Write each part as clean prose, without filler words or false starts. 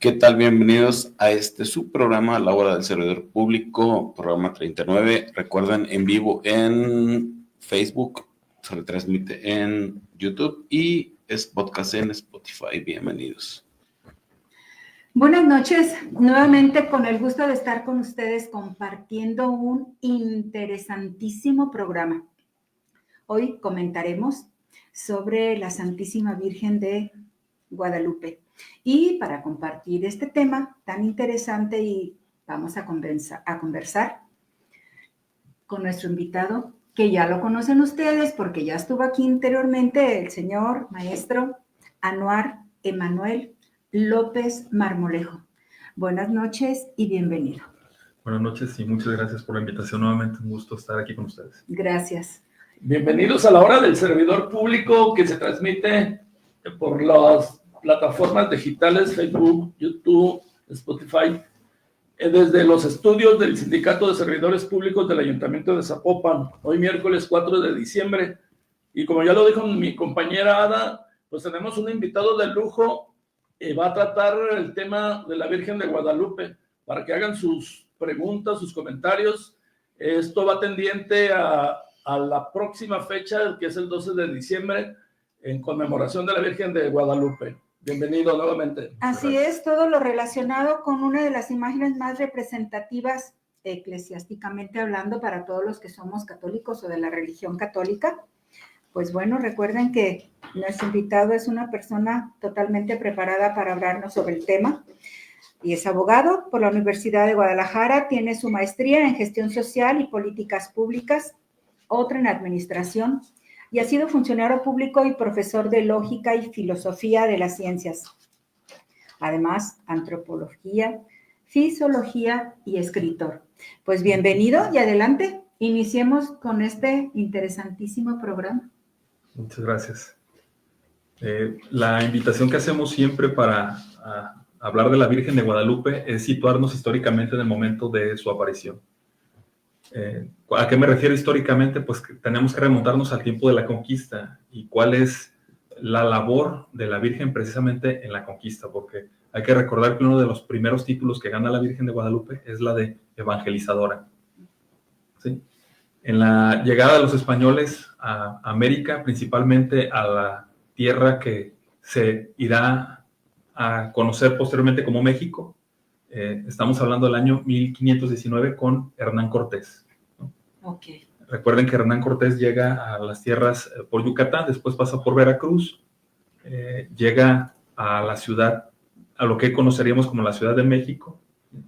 ¿Qué tal? Bienvenidos a este subprograma, La Hora del Servidor Público, programa 39. Recuerden, en vivo en Facebook, se retransmite en YouTube y es podcast en Spotify. Bienvenidos. Buenas noches, nuevamente con el gusto de estar con ustedes compartiendo un interesantísimo programa. Hoy comentaremos sobre la Santísima Virgen de Guadalupe. Y para compartir este tema tan interesante y vamos a conversar con nuestro invitado, que ya lo conocen ustedes porque ya estuvo aquí anteriormente, el señor maestro Anuar Emanuel López Marmolejo. Buenas noches y bienvenido. Buenas noches y muchas gracias por la invitación. Nuevamente un gusto estar aquí con ustedes. Gracias. Bienvenidos a La Hora del Servidor Público, que se transmite por las plataformas digitales Facebook, YouTube, Spotify, desde los estudios del Sindicato de Servidores Públicos del Ayuntamiento de Zapopan, hoy miércoles 4 de diciembre. Y como ya lo dijo mi compañera Ada, pues tenemos un invitado de lujo y va a tratar el tema de la Virgen de Guadalupe, para que hagan sus preguntas, sus comentarios. Esto va tendiente a la próxima fecha, que es el 12 de diciembre, en conmemoración de la Virgen de Guadalupe. Bienvenido nuevamente. Así es, todo lo relacionado con una de las imágenes más representativas eclesiásticamente hablando para todos los que somos católicos o de la religión católica. Pues bueno, recuerden que nuestro invitado es una persona totalmente preparada para hablarnos sobre el tema y es abogado por la Universidad de Guadalajara, tiene su maestría en gestión social y políticas públicas, otra en administración, y ha sido funcionario público y profesor de lógica y filosofía de las ciencias. Además, antropología, fisiología y escritor. Pues bienvenido y adelante, iniciemos con este interesantísimo programa. Muchas gracias. La invitación que hacemos siempre para hablar de la Virgen de Guadalupe es situarnos históricamente en el momento de su aparición. ¿A qué me refiero históricamente? Pues que tenemos que remontarnos al tiempo de la conquista y cuál es la labor de la Virgen precisamente en la conquista, porque hay que recordar que uno de los primeros títulos que gana la Virgen de Guadalupe es la de evangelizadora. ¿Sí? En la llegada de los españoles a América, principalmente a la tierra que se irá a conocer posteriormente como México, estamos hablando del año 1519 con Hernán Cortés, ¿no? Okay. Recuerden que Hernán Cortés llega a las tierras por Yucatán, después pasa por Veracruz, llega a la ciudad, a lo que conoceríamos como la Ciudad de México,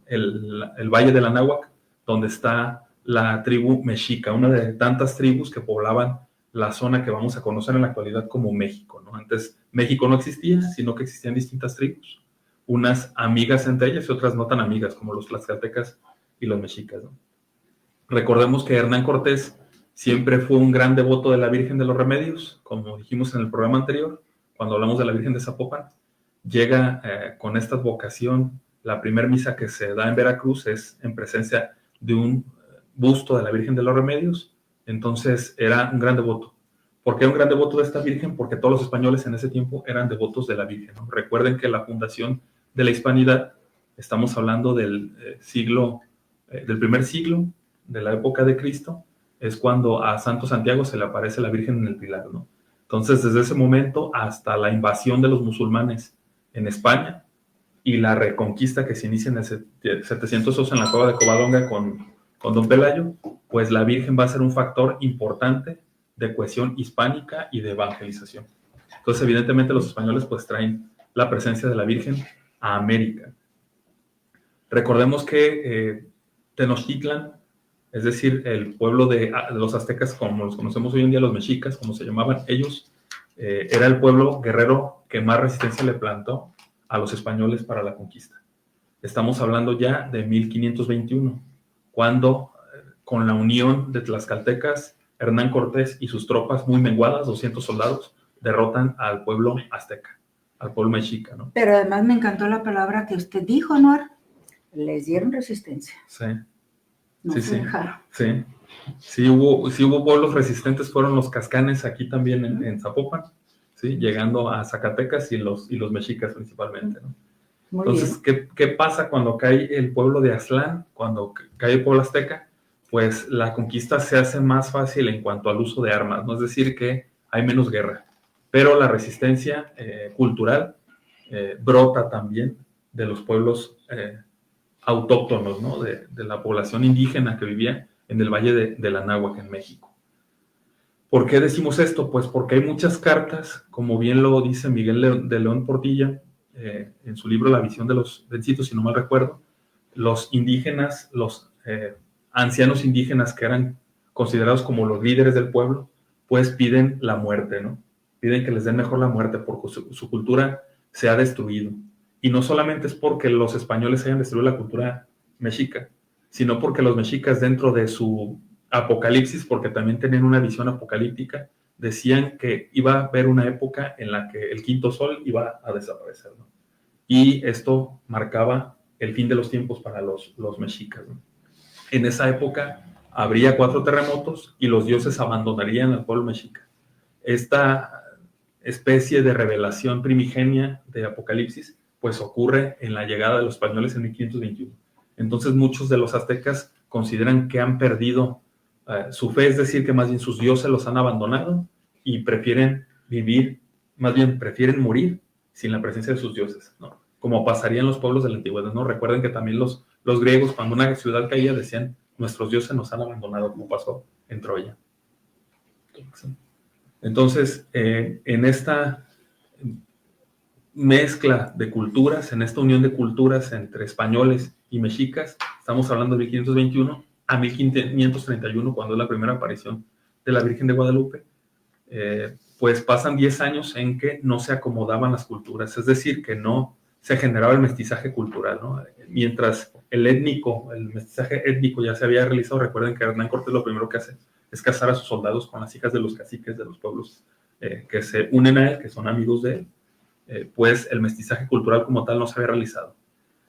el Valle del Anáhuac, donde está la tribu mexica, una de tantas tribus que poblaban la zona que vamos a conocer en la actualidad como México, ¿no? Antes México no existía, sino que existían distintas tribus, unas amigas entre ellas y otras no tan amigas, como los tlaxcaltecas y los mexicas, ¿no? Recordemos que Hernán Cortés siempre fue un gran devoto de la Virgen de los Remedios, como dijimos en el programa anterior, cuando hablamos de la Virgen de Zapopan. Llega con esta vocación, la primera misa que se da en Veracruz es en presencia de un busto de la Virgen de los Remedios. Entonces era un gran devoto. ¿Por qué un gran devoto de esta Virgen? Porque todos los españoles en ese tiempo eran devotos de la Virgen, ¿no? Recuerden que la fundación de la hispanidad, estamos hablando del del primer siglo, de la época de Cristo, es cuando a Santo Santiago se le aparece la Virgen en el Pilar, ¿no? Entonces, desde ese momento hasta la invasión de los musulmanes en España y la reconquista que se inicia en el 702 en la cueva de Covadonga con Don Pelayo, pues la Virgen va a ser un factor importante de cohesión hispánica y de evangelización. Entonces, evidentemente, los españoles pues traen la presencia de la Virgen a América. Recordemos que Tenochtitlan, es decir, el pueblo de los aztecas, como los conocemos hoy en día, los mexicas, como se llamaban ellos, era el pueblo guerrero que más resistencia le plantó a los españoles para la conquista. Estamos hablando ya de 1521, cuando con la unión de tlaxcaltecas, Hernán Cortés y sus tropas muy menguadas, 200 soldados, derrotan al pueblo azteca, al pueblo mexica, ¿no? Pero además me encantó la palabra que usted dijo, Anuar. Les dieron resistencia. Sí. No sí, se dejaron. Sí. Sí hubo pueblos resistentes, fueron los cascanes aquí también en Zapopan, ¿sí? Llegando a Zacatecas y los mexicas principalmente, ¿no? Muy Entonces, bien. ¿qué pasa cuando cae el pueblo de Aztlán? Cuando cae el pueblo azteca, pues la conquista se hace más fácil en cuanto al uso de armas, ¿no? Es decir, que hay menos guerra, pero la resistencia cultural brota también de los pueblos autóctonos, ¿no? De la población indígena que vivía en el Valle del Anáhuac, en México. ¿Por qué decimos esto? Pues porque hay muchas cartas, como bien lo dice Miguel de León Portilla, en su libro La visión de los vencidos, si no mal recuerdo, los indígenas, los ancianos indígenas que eran considerados como los líderes del pueblo, pues piden la muerte, ¿no? Piden que les den mejor la muerte porque su cultura se ha destruido. Y no solamente es porque los españoles hayan destruido la cultura mexica, sino porque los mexicas dentro de su apocalipsis, porque también tenían una visión apocalíptica, decían que iba a haber una época en la que el quinto sol iba a desaparecer, ¿no? Y esto marcaba el fin de los tiempos para los mexicas, ¿no? En esa época habría 4 terremotos y los dioses abandonarían al pueblo mexica. Esta especie de revelación primigenia de Apocalipsis, pues ocurre en la llegada de los españoles en 1521. Entonces muchos de los aztecas consideran que han perdido su fe, es decir, que más bien sus dioses los han abandonado y prefieren vivir, más bien prefieren morir sin la presencia de sus dioses, ¿no? Como pasaría en los pueblos de la antigüedad, ¿no? Recuerden que también los griegos, cuando una ciudad caía, decían, nuestros dioses nos han abandonado, como pasó en Troya. Entonces, en esta mezcla de culturas, en esta unión de culturas entre españoles y mexicas, estamos hablando de 1521 a 1531, cuando es la primera aparición de la Virgen de Guadalupe, pues pasan 10 años en que no se acomodaban las culturas, es decir, que no se generaba el mestizaje cultural, ¿no? Mientras el mestizaje étnico ya se había realizado, recuerden que Hernán Cortés lo primero que hace es casar a sus soldados con las hijas de los caciques de los pueblos que se unen a él, que son amigos de él, pues el mestizaje cultural como tal no se había realizado.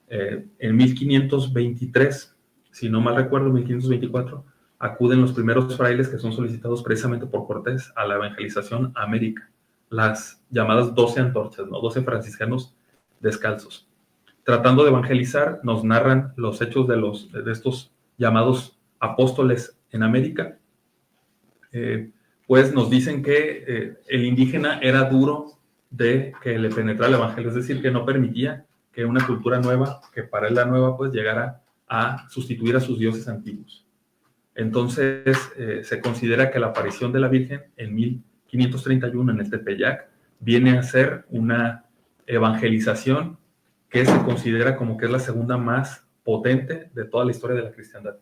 En 1523, si no mal recuerdo, 1524, acuden los primeros frailes que son solicitados precisamente por Cortés a la evangelización a América, las llamadas 12 antorchas, ¿no? 12 franciscanos descalzos. Tratando de evangelizar, nos narran los hechos de estos llamados apóstoles en América. Pues nos dicen que el indígena era duro de que le penetrara el evangelio, es decir, que no permitía que una cultura nueva, que para él la nueva, pues llegara a sustituir a sus dioses antiguos. Entonces, se considera que la aparición de la Virgen en 1531 en el Tepeyac viene a ser una evangelización que se considera como que es la segunda más potente de toda la historia de la cristiandad.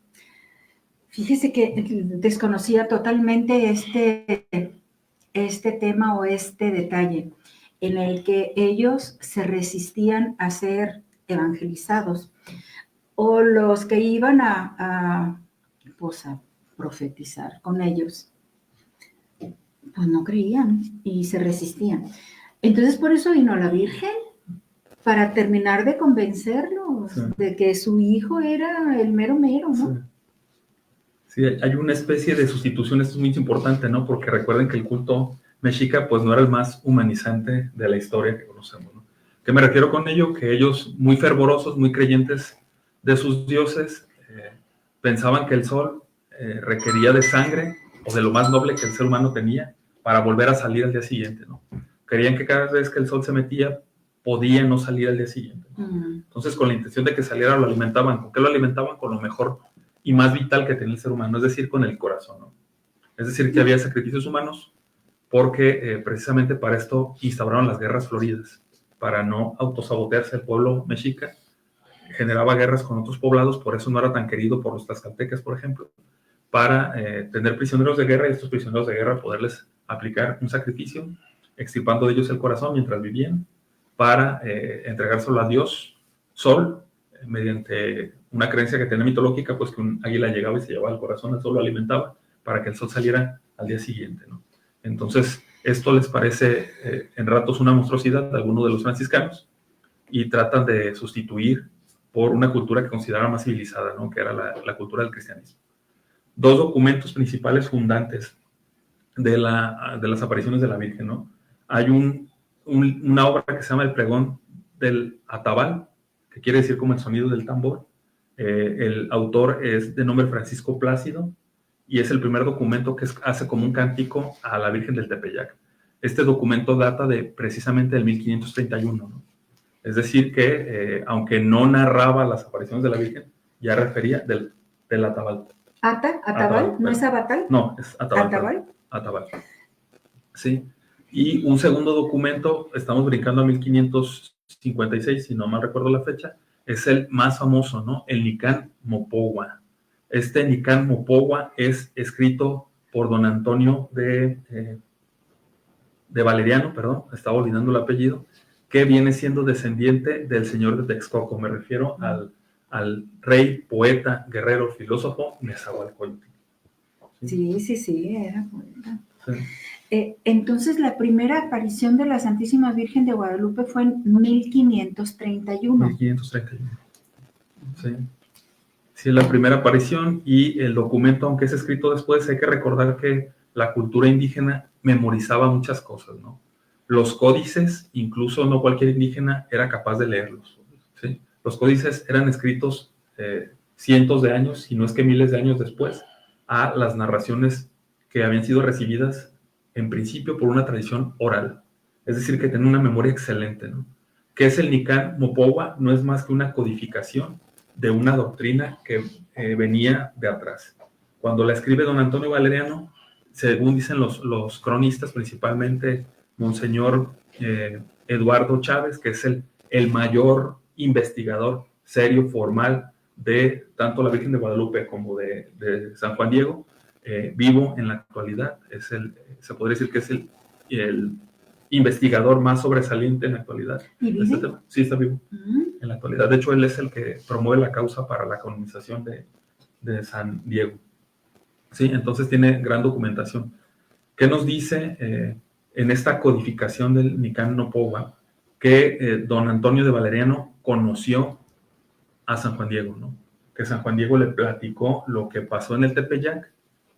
Fíjese que desconocía totalmente este tema o este detalle en el que ellos se resistían a ser evangelizados, o los que iban a profetizar con ellos, pues no creían y se resistían. Entonces por eso vino la Virgen, para terminar de convencerlos de que su hijo era el mero mero, ¿no? Sí, hay una especie de sustitución, esto es muy importante, ¿no? Porque recuerden que el culto mexica pues no era el más humanizante de la historia que conocemos, ¿no? ¿Qué me refiero con ello? Que ellos, muy fervorosos, muy creyentes de sus dioses, pensaban que el sol requería de sangre o de lo más noble que el ser humano tenía para volver a salir al día siguiente, ¿no? Creían que cada vez que el sol se metía podía no salir al día siguiente, ¿no? Entonces, con la intención de que saliera, lo alimentaban. ¿Con qué lo alimentaban? Con lo mejor y más vital que tenía el ser humano, es decir, con el corazón, ¿no? Es decir, que había sacrificios humanos porque precisamente para esto instauraron las guerras floridas, para no autosabotearse el pueblo mexica, generaba guerras con otros poblados, por eso no era tan querido por los tlaxcaltecas, por ejemplo, para tener prisioneros de guerra y estos prisioneros de guerra poderles aplicar un sacrificio, extirpando de ellos el corazón mientras vivían, para entregárselo a Dios Sol, mediante una creencia que tenía mitológica, pues que un águila llegaba y se llevaba el corazón, el sol lo alimentaba para que el sol saliera al día siguiente, ¿no? Entonces, esto les parece en ratos una monstruosidad a algunos de los franciscanos y tratan de sustituir por una cultura que consideraban más civilizada, ¿no? Que era la cultura del cristianismo. 2 documentos principales fundantes de las apariciones de la Virgen, ¿no? Hay una obra que se llama El Pregón del Atabal, que quiere decir como el sonido del tambor. El autor es de nombre Francisco Plácido y es el primer documento que hace como un cántico a la Virgen del Tepeyac. Este documento data precisamente del 1531, ¿no? Es decir que, aunque no narraba las apariciones de la Virgen, ya refería del Atabal. ¿Atabal? ¿No es Abatal? No, es Atabal. ¿Atabal? Atabal. Sí. Y un segundo documento, estamos brincando a 1556, si no mal recuerdo la fecha, es el más famoso, ¿no? El Nicán Mopogua. Este Nicán Mopogua es escrito por don Antonio de Valeriano, perdón, estaba olvidando el apellido, que viene siendo descendiente del señor de Texcoco. Me refiero al rey, poeta, guerrero, filósofo Nezahualcóyotl. Sí, era poeta. Sí. Entonces, la primera aparición de la Santísima Virgen de Guadalupe fue en 1531. 1531. Sí. Sí, la primera aparición, y el documento, aunque es escrito después, hay que recordar que la cultura indígena memorizaba muchas cosas, ¿no? Los códices, incluso no cualquier indígena era capaz de leerlos, ¿sí? Los códices eran escritos cientos de años, si no es que miles de años después, a las narraciones que habían sido recibidas en principio por una tradición oral. Es decir, que tenía una memoria excelente, ¿no? ¿Qué es el Nicán Mopogua? No es más que una codificación de una doctrina que venía de atrás. Cuando la escribe don Antonio Valeriano, según dicen los cronistas, principalmente Monseñor Eduardo Chávez, que es el mayor investigador serio, formal, de tanto la Virgen de Guadalupe como de San Juan Diego, vivo en la actualidad. Se podría decir que es el investigador más sobresaliente en la actualidad. ¿Y vive? Este tema. Sí, está vivo en la actualidad. De hecho, él es el que promueve la causa para la canonización de San Diego. Sí, entonces tiene gran documentación. ¿Qué nos dice en esta codificación del Nicán Mopogua? Que don Antonio de Valeriano conoció a San Juan Diego, ¿no? Que San Juan Diego le platicó lo que pasó en el Tepeyac,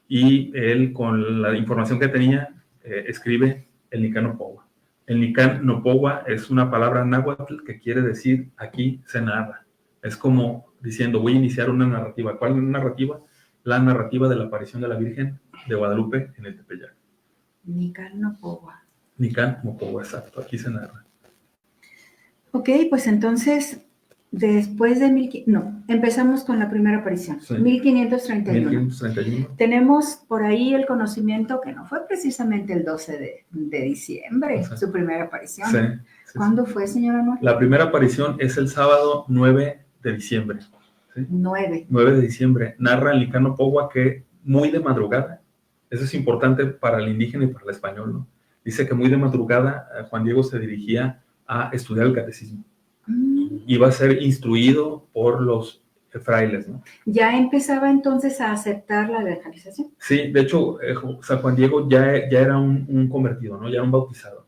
y él, con la información que tenía, escribe el Nicán Mopogua. El Nicán Mopogua es una palabra náhuatl que quiere decir aquí se narra. Es como diciendo, voy a iniciar una narrativa. ¿Cuál narrativa? La narrativa de la aparición de la Virgen de Guadalupe en el Tepeyac. Nicán Mopogua. Nicán Mopogua, exacto, aquí se narra. Ok, pues entonces, después de empezamos con la primera aparición, sí. 1531. 1531. Tenemos por ahí el conocimiento que no fue precisamente el 12 de diciembre, sí, su primera aparición. Sí, ¿Cuándo fue, señora Anual? La primera aparición es el sábado 9 de diciembre. ¿Sí? 9 de diciembre. Narra el Nicán Mopogua que muy de madrugada, eso es importante para el indígena y para el español, ¿no? Dice que muy de madrugada Juan Diego se dirigía a estudiar el catecismo. Iba a ser instruido por los frailes, ¿no? ¿Ya empezaba entonces a aceptar la evangelización? Sí, de hecho, San Juan Diego ya era un convertido, ¿no? Ya era un bautizado.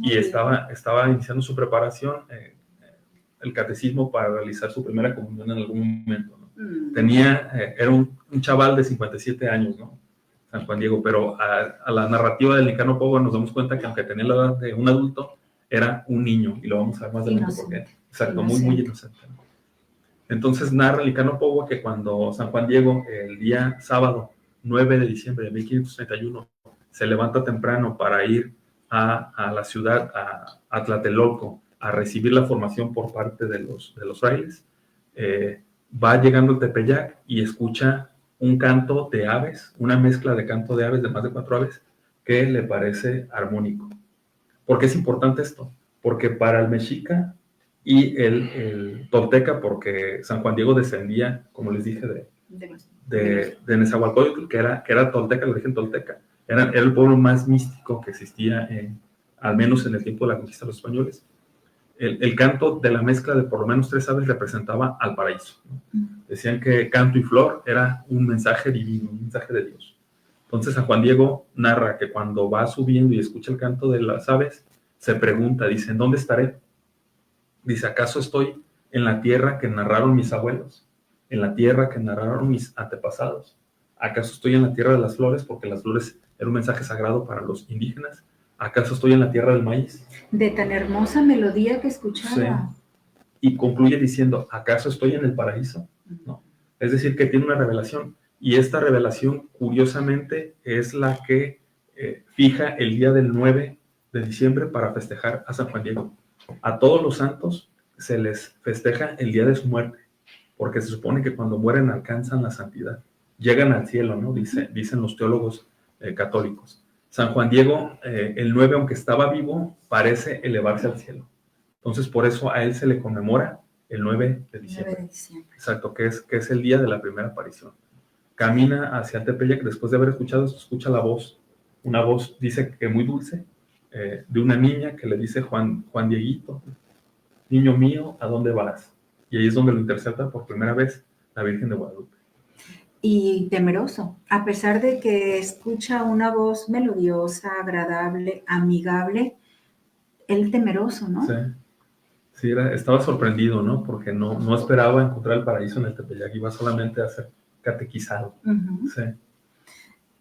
Y estaba iniciando su preparación, el catecismo, para realizar su primera comunión en algún momento, ¿no? Era un chaval de 57 años, ¿no? San Juan Diego, pero a la narrativa del Nicán Mopogua nos damos cuenta que aunque tenía la edad de un adulto, era un niño, y lo vamos a ver más adelante por qué. Exacto, muy inocente. Entonces narra el Nicán Mopogua que cuando San Juan Diego, el día sábado 9 de diciembre de 1531, se levanta temprano para ir a la ciudad, a Tlatelolco, a recibir la formación por parte de los frailes, va llegando al Tepeyac y escucha un canto de aves, una mezcla de canto de aves, de más de 4 aves, que le parece armónico. ¿Por qué es importante esto? Porque para el mexica y el tolteca, porque San Juan Diego descendía, como les dije, de Nezahualcóyotl, que era tolteca, el origen tolteca. Era el pueblo más místico que existía, al menos en el tiempo de la conquista de los españoles. El canto de la mezcla de por lo menos 3 aves representaba al paraíso, ¿no? Decían que canto y flor era un mensaje divino, un mensaje de Dios. Entonces San Juan Diego narra que cuando va subiendo y escucha el canto de las aves, se pregunta, dice, ¿en dónde estaré? Dice, ¿acaso estoy en la tierra que narraron mis abuelos? ¿En la tierra que narraron mis antepasados? ¿Acaso estoy en la tierra de las flores? Porque las flores era un mensaje sagrado para los indígenas. ¿Acaso estoy en la tierra del maíz? De tan hermosa melodía que escuchaba. Sí. y concluye diciendo, ¿acaso estoy en el paraíso? ¿No? Es decir, que tiene una revelación, y esta revelación, curiosamente, es la que fija el día del 9 de diciembre para festejar a San Juan Diego. A todos los santos se les festeja el día de su muerte, porque se supone que cuando mueren alcanzan la santidad, llegan al cielo, ¿no? Dicen los teólogos católicos. San Juan Diego, el 9, aunque estaba vivo, parece elevarse al cielo. Entonces, por eso a él se le conmemora el 9 de diciembre. 9 de diciembre. Exacto, que es el día de la primera aparición. Camina hacia Tepeyac, después de haber escuchado esto, escucha la voz. Una voz, dice que muy dulce, de una niña que le dice, Juan Dieguito, niño mío, ¿a dónde vas? Y ahí es donde lo intercepta por primera vez la Virgen de Guadalupe. Y temeroso, a pesar de que escucha una voz melodiosa, agradable, amigable, él temeroso, ¿no? Sí, sí estaba sorprendido, ¿no? Porque no esperaba encontrar el paraíso en el Tepeyac, iba solamente a ser catequizado. Uh-huh. Sí.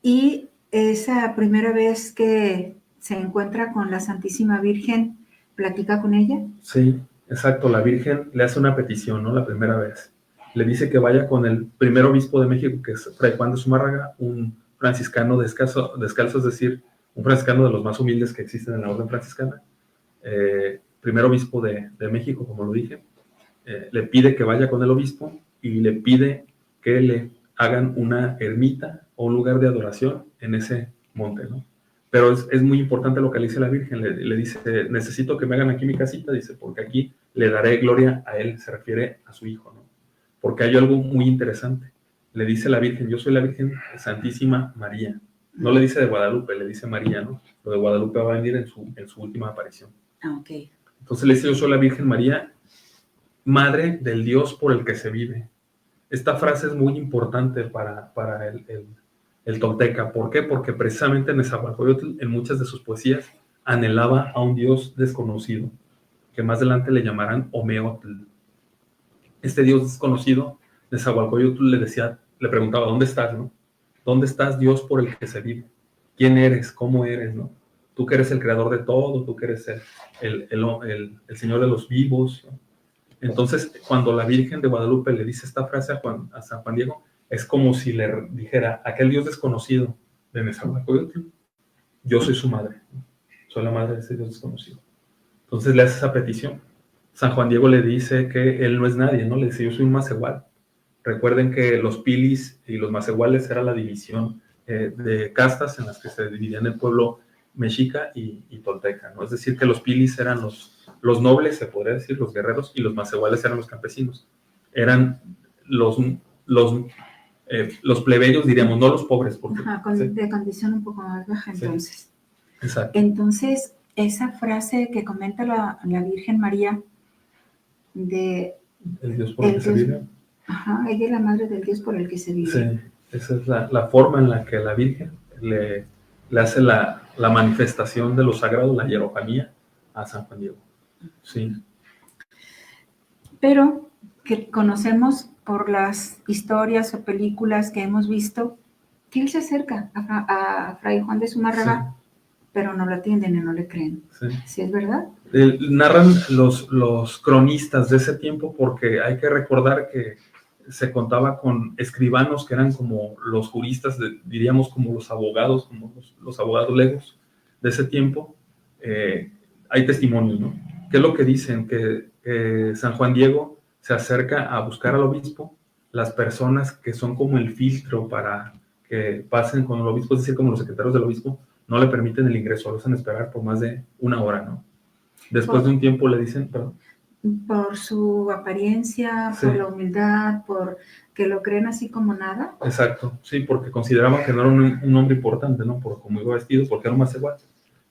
Y esa primera vez que se encuentra con la Santísima Virgen, ¿platica con ella? Sí, exacto, la Virgen le hace una petición, ¿no? La primera vez. Le dice que vaya con el primer obispo de México, que es Fray Juan de Zumárraga, un franciscano descalzo, es decir, un franciscano de los más humildes que existen en la orden franciscana, primer obispo de México, como lo dije. Le pide que vaya con el obispo y le pide que le hagan una ermita o un lugar de adoración en ese monte, ¿no? Pero es muy importante lo que le dice la Virgen, le dice, necesito que me hagan aquí mi casita, dice, porque aquí le daré gloria a él, se refiere a su hijo, ¿no? Porque hay algo muy interesante, le dice la Virgen, yo soy la Virgen Santísima María, no le dice de Guadalupe, le dice María, ¿no? Lo de Guadalupe va a venir en su última aparición. Ah, ok. Entonces le dice, yo soy la Virgen María, madre del Dios por el que se vive. Esta frase es muy importante para el tolteca. ¿Por qué? Porque precisamente Nezahualcóyotl, en muchas de sus poesías, anhelaba a un Dios desconocido, que más adelante le llamarán Omeotl. Este Dios desconocido, Nezahualcóyotl le preguntaba, ¿dónde estás, no? ¿Dónde estás, Dios por el que se vive? ¿Quién eres? ¿Cómo eres, no? Tú que eres el creador de todo, tú que eres el Señor de los vivos, ¿no? Entonces, cuando la Virgen de Guadalupe le dice esta frase a San Juan Diego, es como si le dijera, aquel Dios desconocido de Nezahualcóyotl, yo soy su madre, soy la madre de ese Dios desconocido. Entonces le hace esa petición. San Juan Diego le dice que él no es nadie, ¿no? Le dice, yo soy un macehual. Recuerden que los pilis y los macehuales era la división de castas en las que se dividían el pueblo mexica y tolteca, ¿no? Es decir, que los pilis eran los nobles, se podría decir, los guerreros, y los macehuales eran los campesinos. Eran los plebeyos, diríamos, no los pobres. Porque, Ajá, ¿sí? De condición un poco más baja, entonces. Sí. Exacto. Entonces, esa frase que comenta la Virgen María de... El Dios por el que se vive. Ajá, ella es la madre del Dios por el que se vive. Sí, esa es la forma en la que la Virgen le hace la manifestación de lo sagrado, la hierofanía, a San Juan Diego. Sí. Pero que conocemos por las historias o películas que hemos visto, que él se acerca a Fray Juan de Zumárraga, sí, pero no lo atienden y no le creen. Sí, ¿sí es verdad? Narran los cronistas de ese tiempo, porque hay que recordar que se contaba con escribanos que eran como los juristas, diríamos como los abogados, como los abogados legos de ese tiempo. Hay testimonios, ¿no? ¿Qué es lo que dicen? Que San Juan Diego se acerca a buscar al obispo, las personas que son como el filtro para que pasen con el obispo, es decir, como los secretarios del obispo, no le permiten el ingreso, lo hacen esperar por más de una hora, ¿no? Después de un tiempo le dicen, perdón. Por su apariencia, sí, por la humildad, por que lo creen así como nada. Exacto, sí, porque consideraban que no era un hombre importante, ¿no? Por cómo iba vestido, porque era un macehual,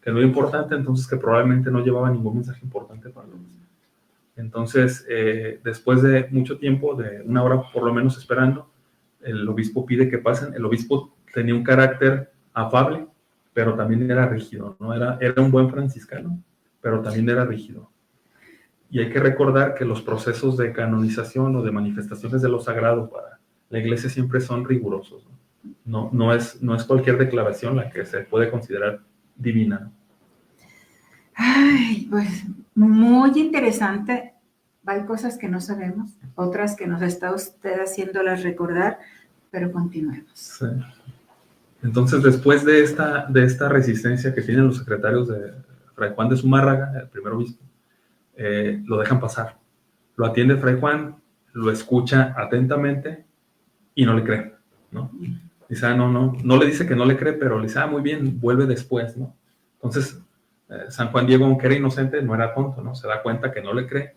que no era importante, entonces que probablemente no llevaba ningún mensaje importante para los demás. Entonces, después de mucho tiempo, de una hora por lo menos esperando, el obispo pide que pasen. El obispo tenía un carácter afable, pero también era rígido, ¿no? Era un buen franciscano, pero también era rígido. Y hay que recordar que los procesos de canonización o de manifestaciones de lo sagrado para la iglesia siempre son rigurosos, ¿no? No es cualquier declaración la que se puede considerar divina, ¿no? Ay, pues muy interesante. Hay cosas que no sabemos, otras que nos está usted haciéndolas recordar, pero continuemos. Sí. Entonces, después de esta resistencia que tienen los secretarios de Fray Juan de Zumárraga, el primer obispo, lo dejan pasar. Lo atiende Fray Juan, lo escucha atentamente y no le cree, ¿no? Dice, no le dice que no le cree, pero le dice, muy bien, vuelve después, ¿no? Entonces, San Juan Diego, aunque era inocente, no era tonto, ¿no? Se da cuenta que no le cree.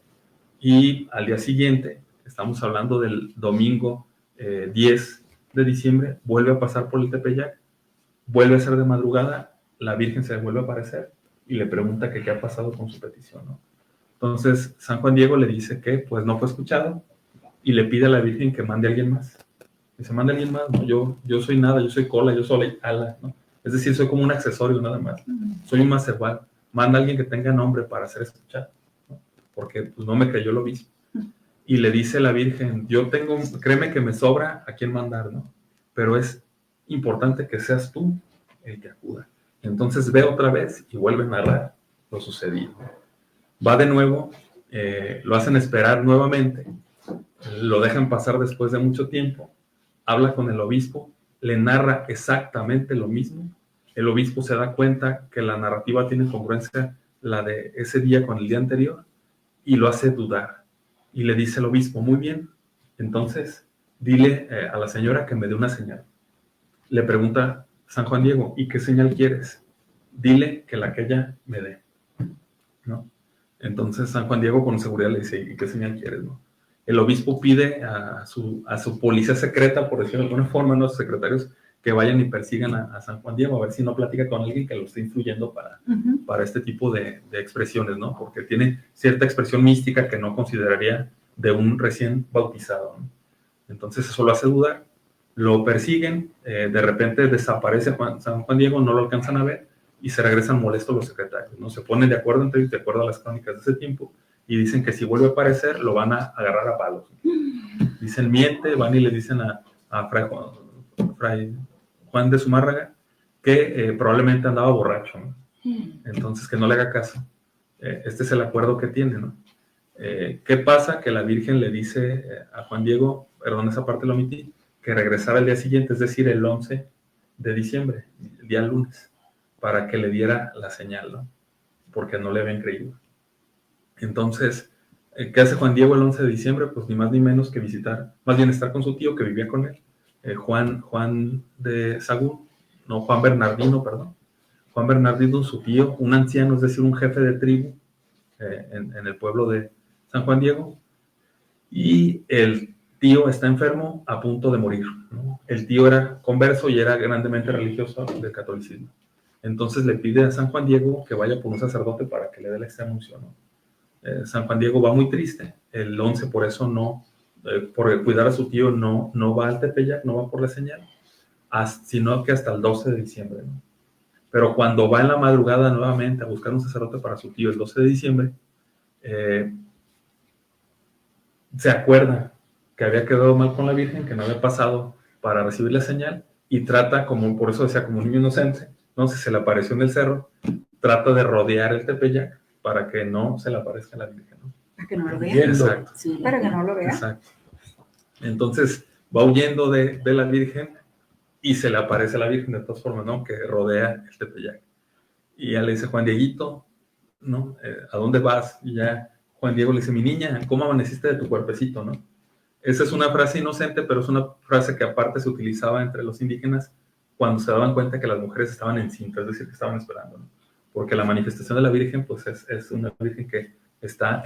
Y al día siguiente, estamos hablando del domingo 10 de diciembre, vuelve a pasar por el Tepeyac, vuelve a ser de madrugada, la Virgen se vuelve a aparecer y le pregunta que qué ha pasado con su petición, ¿no? Entonces, San Juan Diego le dice que pues no fue escuchado y le pide a la Virgen que mande a alguien más. Dice, mande a alguien más, ¿no? Yo soy nada, yo soy cola, yo soy ala, ¿no? Es decir, soy como un accesorio nada más. Soy un macerbal. Manda a alguien que tenga nombre para ser escuchado, ¿no? Porque pues, no me creyó lo mismo. Y le dice la Virgen, créeme que me sobra a quién mandar, ¿no? Pero es importante que seas tú el que acuda. Entonces ve otra vez y vuelve a narrar lo sucedido. Va de nuevo, lo hacen esperar nuevamente, lo dejan pasar después de mucho tiempo, habla con el obispo, le narra exactamente lo mismo. El obispo se da cuenta que la narrativa tiene congruencia la de ese día con el día anterior y lo hace dudar. Y le dice el obispo, muy bien, entonces dile a la señora que me dé una señal. Le pregunta San Juan Diego, ¿y qué señal quieres? Dile que la que ella me dé, ¿no? Entonces San Juan Diego con seguridad le dice, ¿y qué señal quieres, no? El obispo pide a su policía secreta, por decirlo de alguna forma, los secretarios, que vayan y persigan a San Juan Diego, a ver si no platica con alguien que lo esté influyendo para este tipo de expresiones, ¿no? Porque tiene cierta expresión mística que no consideraría de un recién bautizado, ¿no? Entonces eso lo hace dudar. Lo persiguen, de repente desaparece San Juan Diego, no lo alcanzan a ver y se regresan molestos los secretarios, ¿no? Se ponen de acuerdo entre ellos, de acuerdo a las crónicas de ese tiempo, y dicen que si vuelve a aparecer lo van a agarrar a palos. Dicen miente, van y le dicen a Fray Juan de Zumárraga que probablemente andaba borracho, ¿no? Entonces que no le haga caso. Este es el acuerdo que tiene, ¿no? ¿Qué pasa? Que la Virgen le dice a Juan Diego, perdón, esa parte lo omití, que regresara el día siguiente, es decir, el 11 de diciembre, el día lunes, para que le diera la señal, ¿no? Porque no le habían creído. Entonces, ¿qué hace Juan Diego el 11 de diciembre? Pues ni más ni menos que visitar, más bien estar con su tío que vivía con él, Juan de Sagún, no, Juan Bernardino, perdón. Juan Bernardino, su tío, un anciano, es decir, un jefe de tribu en el pueblo de San Juan Diego, y el tío está enfermo, a punto de morir, ¿no? El tío era converso y era grandemente religioso del catolicismo. Entonces le pide a San Juan Diego que vaya por un sacerdote para que le dé la extrema unción, ¿no? San Juan Diego va muy triste, el 11 por eso no, por cuidar a su tío no va al Tepeyac, no va por la señal, sino que hasta el 12 de diciembre, ¿no? Pero cuando va en la madrugada nuevamente a buscar un sacerdote para su tío el 12 de diciembre, se acuerda que había quedado mal con la Virgen, que no había pasado para recibir la señal, y trata, como por eso decía, como un niño inocente, ¿no? Si se le apareció en el cerro, trata de rodear el Tepeyac para que no se le aparezca la Virgen, ¿no? Para que no lo vea. Exacto. Sí, para que no lo vea. Exacto. Entonces va huyendo de la Virgen y se le aparece la Virgen de todas formas, ¿no? Que rodea el Tepeyac. Y ya le dice, Juan Dieguito, ¿no? ¿A dónde vas? Y ya Juan Diego le dice, mi niña, ¿cómo amaneciste de tu cuerpecito, no? Esa es una frase inocente, pero es una frase que aparte se utilizaba entre los indígenas cuando se daban cuenta que las mujeres estaban encintas, es decir, que estaban esperando, ¿no? Porque la manifestación de la Virgen, pues es una Virgen que está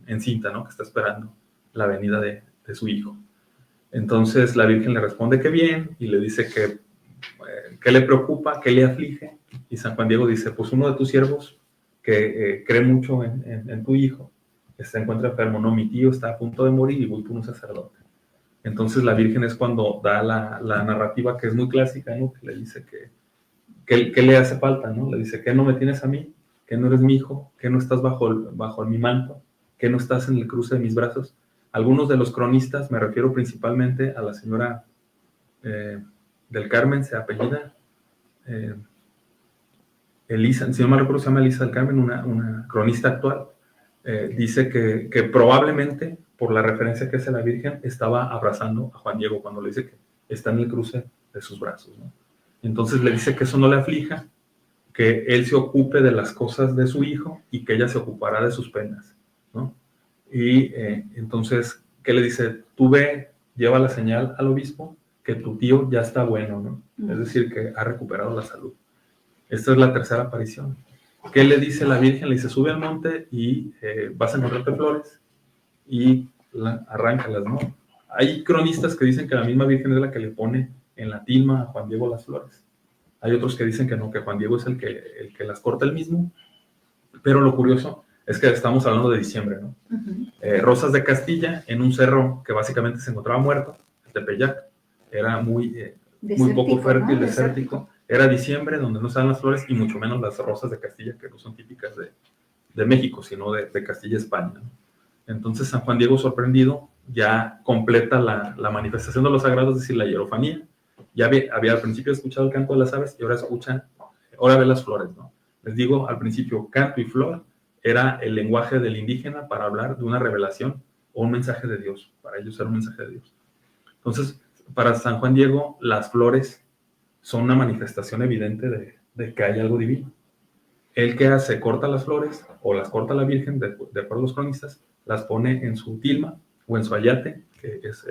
encinta, ¿no? Que está esperando la venida de su hijo. Entonces la Virgen le responde que bien y le dice que qué le preocupa, qué le aflige. Y San Juan Diego dice, pues uno de tus siervos que cree mucho en tu hijo se encuentra enfermo, no, mi tío está a punto de morir y voy por un sacerdote. Entonces la Virgen es cuando da la narrativa que es muy clásica, ¿no? Que le dice que le hace falta, ¿no? Le dice que no me tienes a mí, que no eres mi hijo, que no estás bajo mi manto, que no estás en el cruce de mis brazos. Algunos de los cronistas, me refiero principalmente a la señora del Carmen, se apellida Elisa, si no mal recuerdo se llama Elisa del Carmen, una cronista actual, dice que probablemente, por la referencia que hace la Virgen, estaba abrazando a Juan Diego cuando le dice que está en el cruce de sus brazos, ¿no? Entonces le dice que eso no le aflija, que él se ocupe de las cosas de su hijo y que ella se ocupará de sus penas, ¿no? Y entonces, ¿qué le dice? Tú ve, lleva la señal al obispo, que tu tío ya está bueno, ¿no? Es decir, que ha recuperado la salud. Esta es la tercera aparición. ¿Qué le dice la Virgen? Le dice, sube al monte y vas a encontrarte flores y arráncalas, ¿no? Hay cronistas que dicen que la misma Virgen es la que le pone en la tilma a Juan Diego las flores. Hay otros que dicen que no, que Juan Diego es el que las corta él mismo. Pero lo curioso es que estamos hablando de diciembre, ¿no? Rosas de Castilla, en un cerro que básicamente se encontraba muerto, el Tepeyac, era muy poco fértil, ¿no? Desértico. Era diciembre, donde no estaban las flores, y mucho menos las rosas de Castilla, que no son típicas de México, sino de Castilla, España, ¿no? Entonces San Juan Diego, sorprendido, ya completa la manifestación de los sagrados, es decir, la hierofanía. Ya había al principio escuchado el canto de las aves y ahora ve las flores, ¿no? Les digo, al principio, canto y flor era el lenguaje del indígena para hablar de una revelación o un mensaje de Dios. Para ellos era un mensaje de Dios. Entonces, para San Juan Diego, las flores son una manifestación evidente de que hay algo divino. Él que hace, corta las flores, o las corta la Virgen, de acuerdo a los cronistas, las pone en su tilma o en su ayate, que es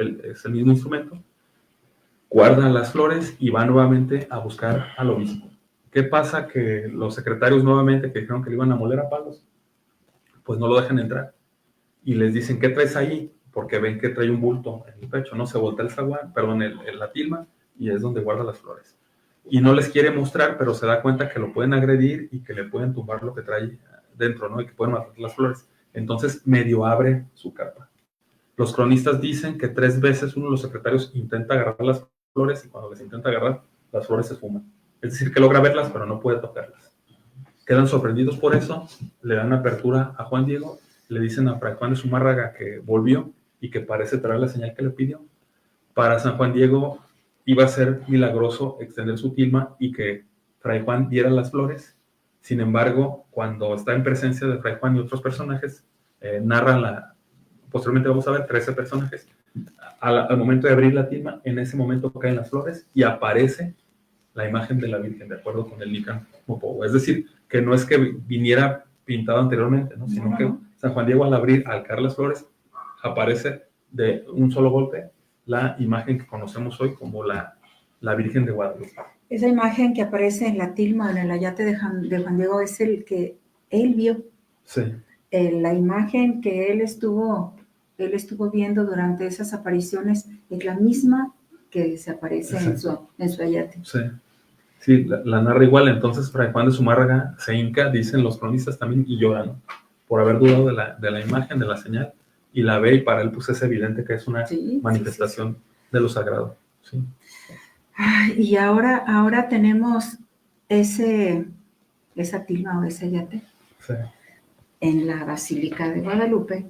el mismo instrumento, guarda las flores y va nuevamente a buscar al obispo. ¿Qué pasa? Que los secretarios nuevamente, que dijeron que le iban a moler a palos, pues no lo dejan entrar. Y les dicen, ¿qué traes ahí? Porque ven que trae un bulto en el pecho, ¿no? Se voltea el zaguán, perdón, la tilma, y es donde guarda las flores. Y no les quiere mostrar, pero se da cuenta que lo pueden agredir y que le pueden tumbar lo que trae dentro, ¿no? Y que pueden matar las flores. Entonces, medio abre su capa. Los cronistas dicen que 3 veces uno de los secretarios intenta agarrar las flores y cuando les intenta agarrar, las flores se esfuman. Es decir, que logra verlas, pero no puede tocarlas. Quedan sorprendidos por eso, le dan apertura a Juan Diego, le dicen a Fray Juan de Zumárraga que volvió y que parece traer la señal que le pidió. Para San Juan Diego iba a ser milagroso extender su tilma y que Fray Juan diera las flores. Sin embargo, cuando está en presencia de Fray Juan y otros personajes, posteriormente vamos a ver 13 personajes, al momento de abrir la tilma, en ese momento caen las flores y aparece la imagen de la Virgen, de acuerdo con el Nican Mopogo. Es decir, que no es que viniera pintado anteriormente, ¿no? Sino que San Juan Diego, al caer las flores, aparece de un solo golpe la imagen que conocemos hoy como la Virgen de Guadalupe. Esa imagen que aparece en la tilma, en el ayate de Juan Diego, es el que él vio. Sí. La imagen que él estuvo viendo durante esas apariciones es la misma que se aparece en su ayate. Sí. Sí, la narra igual. Entonces Fray Juan de Zumárraga se hinca, dicen los cronistas también, y llora, ¿no? Por haber dudado de la imagen, de la señal, y la ve, y para él pues es evidente que es una manifestación de lo sagrado. Sí. Y ahora tenemos esa tilma o ese ayate en la Basílica de Guadalupe,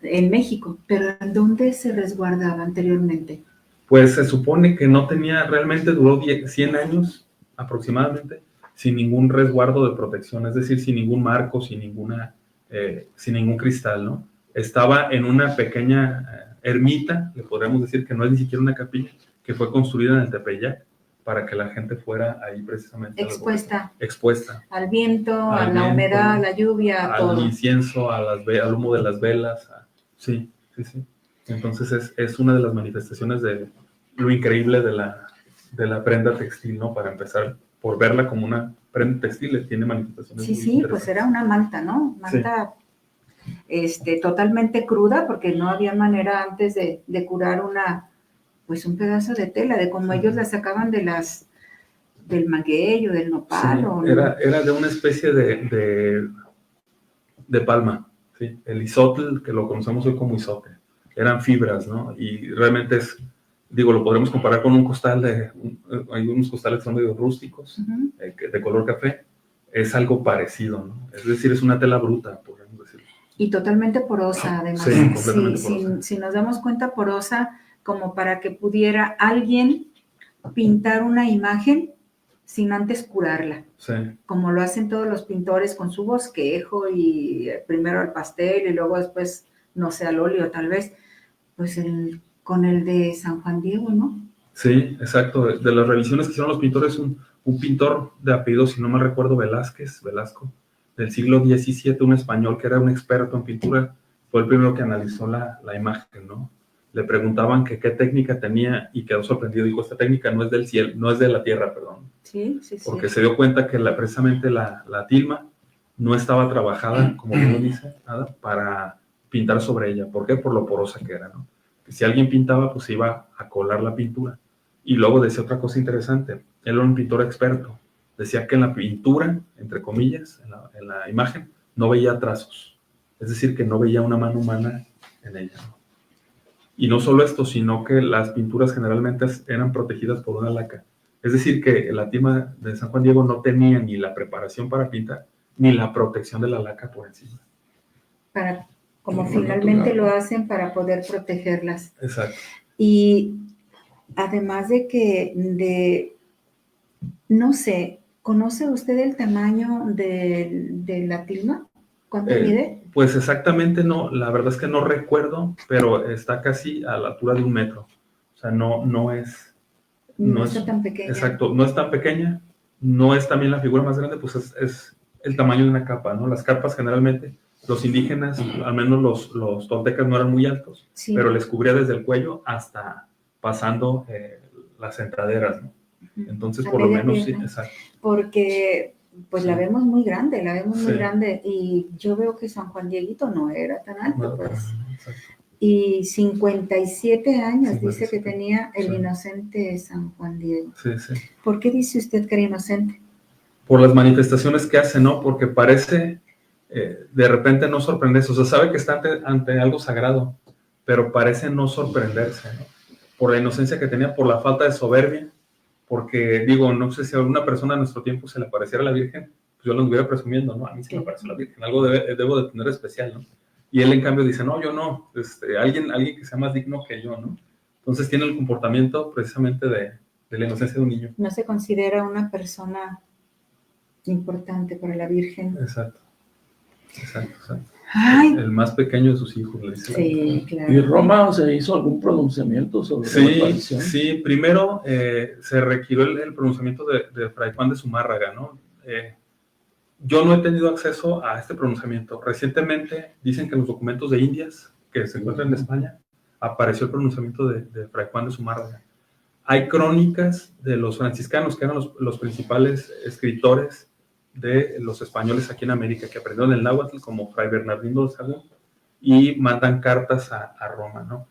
en México. ¿Pero en dónde se resguardaba anteriormente? Pues se supone que no tenía, realmente duró 100 años aproximadamente, sin ningún resguardo de protección, es decir, sin ningún marco, sin ningún cristal, ¿no? Estaba en una pequeña ermita, le podríamos decir que no es ni siquiera una capilla, que fue construida en el Tepeyac para que la gente fuera ahí precisamente. Expuesta. Al viento, a la humedad, a la lluvia, a todo. Al incienso, al humo de las velas. Sí. Entonces es una de las manifestaciones de lo increíble de la prenda textil, ¿no? Para empezar, por verla como una prenda textil, tiene manifestaciones. Sí, pues era una manta, ¿no? Manta totalmente cruda, porque no había manera antes de curar un pedazo de tela, de como ellos la sacaban del maguey o del nopal. Sí, era de una especie de palma, ¿sí? El isotl, que lo conocemos hoy como isote. Eran fibras, ¿no? Y realmente lo podremos comparar con un costal hay unos costales que son medio rústicos, de color café. Es algo parecido, ¿no? Es decir, es una tela bruta, podríamos decirlo. Y totalmente porosa, además. Sí, completamente porosa. Si nos damos cuenta, porosa, como para que pudiera alguien pintar una imagen sin antes curarla, Sí. como lo hacen todos los pintores con su bosquejo y primero al pastel y luego después, no sé, al óleo tal vez, pues con el de San Juan Diego, ¿no? Sí, exacto. De las revisiones que hicieron los pintores, un pintor de apellido, si no me recuerdo, Velasco, del siglo XVII, un español que era un experto en pintura, fue el primero que analizó la imagen, ¿no? Le preguntaban que qué técnica tenía y quedó sorprendido. Dijo, esta técnica no es del cielo, no es de la tierra, perdón. Sí, sí, sí. Porque se dio cuenta que precisamente la tilma no estaba trabajada, como bien lo dice Ada, para pintar sobre ella. ¿Por qué? Por lo porosa que era, ¿no? Que si alguien pintaba, pues iba a colar la pintura. Y luego decía otra cosa interesante. Él era un pintor experto. Decía que en la pintura, entre comillas, en la imagen, no veía trazos. Es decir, que no veía una mano humana en ella, ¿no? Y no solo esto, sino que las pinturas generalmente eran protegidas por una laca. Es decir, que la tilma de San Juan Diego no tenía ni la preparación para pintar, ni la protección de la laca por encima. Como Por finalmente natural. lo hacen para poder protegerlas. Exacto. Y además no sé, ¿conoce usted el tamaño de la tilma? ¿Cuánto mide? Pues exactamente no, la verdad es que no recuerdo, pero está casi a la altura de 1 metro. O sea, no es... No está tan pequeña. Exacto, no es tan pequeña, no es también la figura más grande, pues es el tamaño de una capa, ¿no? Las capas generalmente, los indígenas, al menos los toltecas no eran muy altos, Sí. pero les cubría desde el cuello hasta pasando las entraderas, ¿no? Entonces, por lo menos, sí, exacto. Porque pues Sí. la vemos muy grande, muy Sí. grande, y yo veo que San Juan Dieguito no era tan alto, No, pues. exacto. Y 57 años 57, dice que tenía el sí. inocente San Juan Diego. Sí, sí. ¿Por qué dice usted que era inocente? Por las manifestaciones que hace, ¿no? Porque parece de repente no sorprenderse, o sea, sabe que está ante algo sagrado, pero parece no sorprenderse, ¿no? Por la inocencia que tenía, por la falta de soberbia, porque digo, no sé si a alguna persona en nuestro tiempo se le pareciera a la Virgen, pues yo lo estuviera presumiendo, ¿no? A mí se me parece la Virgen, algo debo de tener especial, ¿no? Y él en cambio dice, no, yo no, alguien que sea más digno que yo, ¿no? Entonces tiene el comportamiento precisamente de la inocencia de un niño. No se considera una persona importante para la Virgen. Exacto. Exacto. Ay. El más pequeño de sus hijos, le dice. Sí, claro. ¿Y Roma se hizo algún pronunciamiento sobre la aparición? Sí, primero se requirió el pronunciamiento de Fray Juan de Zumárraga, ¿no? Yo no he tenido acceso a este pronunciamiento. Recientemente dicen que en los documentos de Indias, que se encuentran en España, apareció el pronunciamiento de Fray Juan de Zumárraga. Hay crónicas de los franciscanos, que eran los principales escritores de los españoles aquí en América, que aprendieron el náhuatl, como Fray Bernardino de Sahagún, y mandan cartas a Roma, ¿no?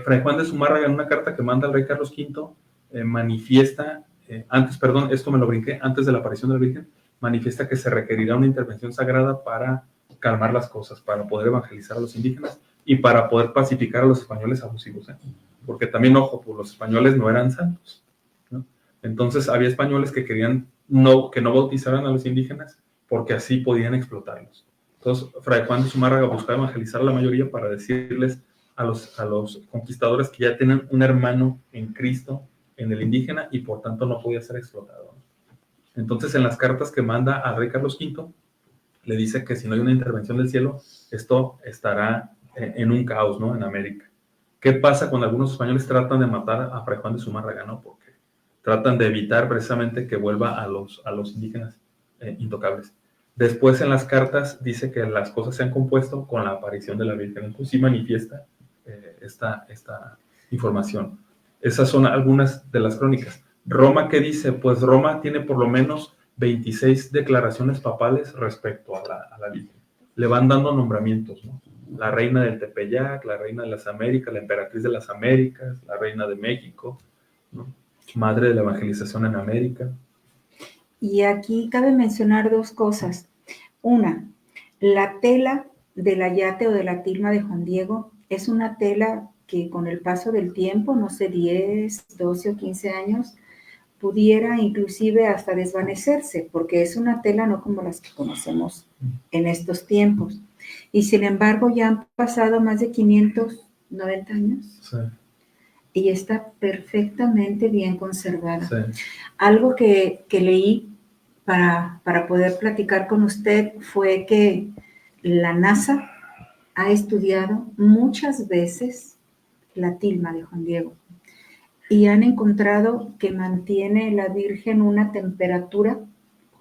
Fray Juan de Zumárraga, en una carta que manda al rey Carlos V, manifiesta, esto me lo brinqué, antes de la aparición de la Virgen, manifiesta que se requerirá una intervención sagrada para calmar las cosas, para poder evangelizar a los indígenas y para poder pacificar a los españoles abusivos, ¿eh? Porque también, ojo, pues los españoles no eran santos, ¿no? Entonces había españoles que querían que no bautizaran a los indígenas porque así podían explotarlos. Entonces, Fray Juan de Zumárraga buscaba evangelizar a la mayoría para decirles a los conquistadores que ya tenían un hermano en Cristo, en el indígena, y por tanto no podía ser explotado. Entonces, en las cartas que manda al rey Carlos V, le dice que si no hay una intervención del cielo, esto estará en un caos, ¿no? En América. ¿Qué pasa cuando algunos españoles tratan de matar a Fray Juan de Zumárraga, ¿no? Porque tratan de evitar precisamente que vuelva a los indígenas intocables. Después en las cartas dice que las cosas se han compuesto con la aparición de la Virgen. Entonces sí manifiesta esta información. Esas son algunas de las crónicas. Roma, ¿qué dice? Pues Roma tiene por lo menos 26 declaraciones papales respecto a la Virgen. Le van dando nombramientos, ¿no? La reina del Tepeyac, la reina de las Américas, la emperatriz de las Américas, la reina de México, ¿no? Madre de la evangelización en América. Y aquí cabe mencionar dos cosas. Una, la tela del ayate o de la tilma de Juan Diego es una tela que con el paso del tiempo, no sé, 10, 12 o 15 años, pudiera inclusive hasta desvanecerse, porque es una tela no como las que conocemos en estos tiempos. Y sin embargo ya han pasado más de 590 años. Sí. y está perfectamente bien conservada. Sí. Algo que leí para poder platicar con usted fue que la NASA ha estudiado muchas veces la tilma de Juan Diego y han encontrado que mantiene la Virgen una temperatura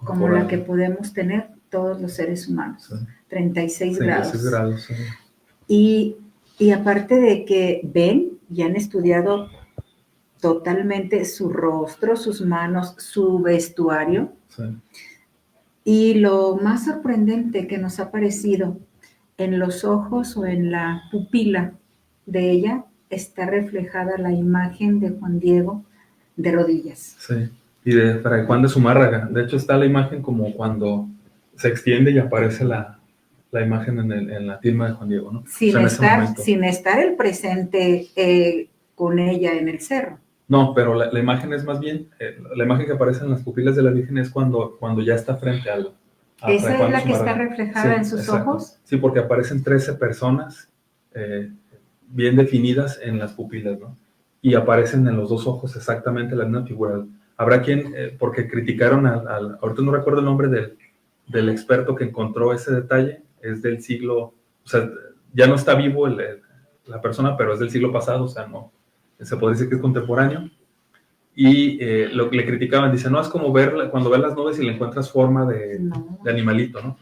como la que podemos tener todos los seres humanos, Sí. 36 36 grados. grados, sí. Y aparte de que ven y han estudiado totalmente su rostro, sus manos, su vestuario, Sí. y lo más sorprendente que nos ha parecido en los ojos o en la pupila de ella está reflejada la imagen de Juan Diego de rodillas. Sí, y de Fray Juan de Zumárraga. De hecho, está la imagen como cuando se extiende y aparece la imagen en la tilma de Juan Diego, ¿no? Sin, o sea, en ese momento. sin estar el presente con ella en el cerro. No, pero la imagen es más bien, la imagen que aparece en las pupilas de la Virgen es cuando ya está frente a ¿Esa Fray es Juan de la que está Zumárraga. reflejada en sus exacto. ojos? Sí, porque aparecen 13 personas bien definidas en las pupilas, ¿no? Y aparecen en los dos ojos exactamente la misma figura. Habrá quien, porque criticaron ahorita no recuerdo el nombre del experto que encontró ese detalle, es del siglo, o sea, ya no está vivo la persona, pero es del siglo pasado, o sea, no, se puede decir que es contemporáneo. Y lo que le criticaban, dice, no, es como cuando ves las nubes y le encuentras forma de animalito, ¿no?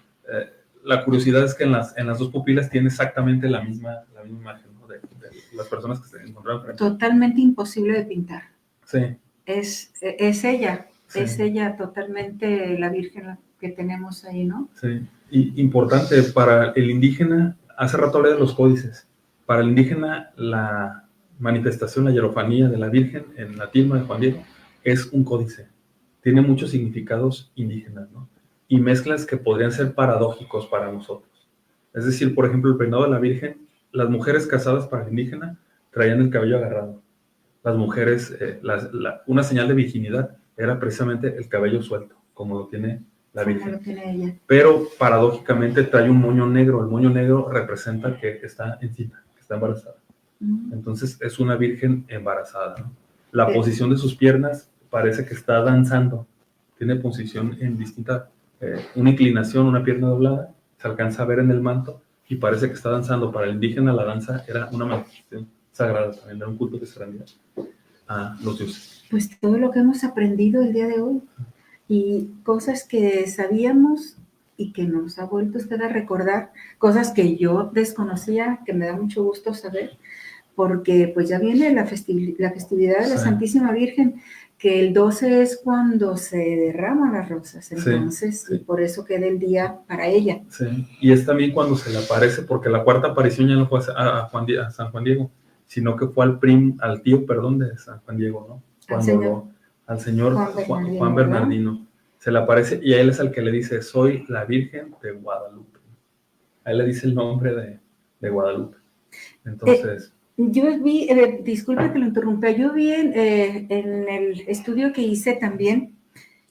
La curiosidad es que en las dos pupilas tiene exactamente la misma imagen, ¿no? De las personas que se encontraron frente. Totalmente imposible de pintar. Sí. Es ella, sí. Es ella totalmente la Virgen que tenemos ahí, ¿no? Sí, y importante para el indígena, hace rato hablé de los códices, para el indígena la manifestación, la hierofanía de la Virgen en la tilma de Juan Diego es un códice, tiene muchos significados indígenas, ¿no? Y mezclas que podrían ser paradójicos para nosotros. Es decir, por ejemplo, el peinado de la Virgen, las mujeres casadas para el indígena traían el cabello agarrado. Las mujeres, una señal de virginidad era precisamente el cabello suelto, como lo tiene la Virgen. Lo tiene ella. Pero paradójicamente trae un moño negro. El moño negro representa que está encinta, que está embarazada. Entonces es una Virgen embarazada, ¿no? La posición de sus piernas parece que está danzando. Tiene posición en distinta, una inclinación, una pierna doblada, se alcanza a ver en el manto y parece que está danzando. Para el indígena la danza era una manifestación sagrada también, era un culto que se rendía a los dioses. Pues todo lo que hemos aprendido el día de hoy y cosas que sabíamos y que nos ha vuelto usted a recordar, cosas que yo desconocía, que me da mucho gusto saber, porque pues ya viene la festividad de la Santísima Virgen, que el 12 es cuando se derraman las rosas, entonces, y por eso queda el día para ella. Sí, y es también cuando se le aparece, porque la cuarta aparición ya no fue a San Juan Diego, sino que fue al tío de San Juan Diego, ¿no? Al señor Juan Bernardino. Se le aparece y a él es al que le dice, soy la Virgen de Guadalupe. A él le dice el nombre de Guadalupe. Entonces... yo vi, disculpe que lo interrumpa, yo vi en el estudio que hice también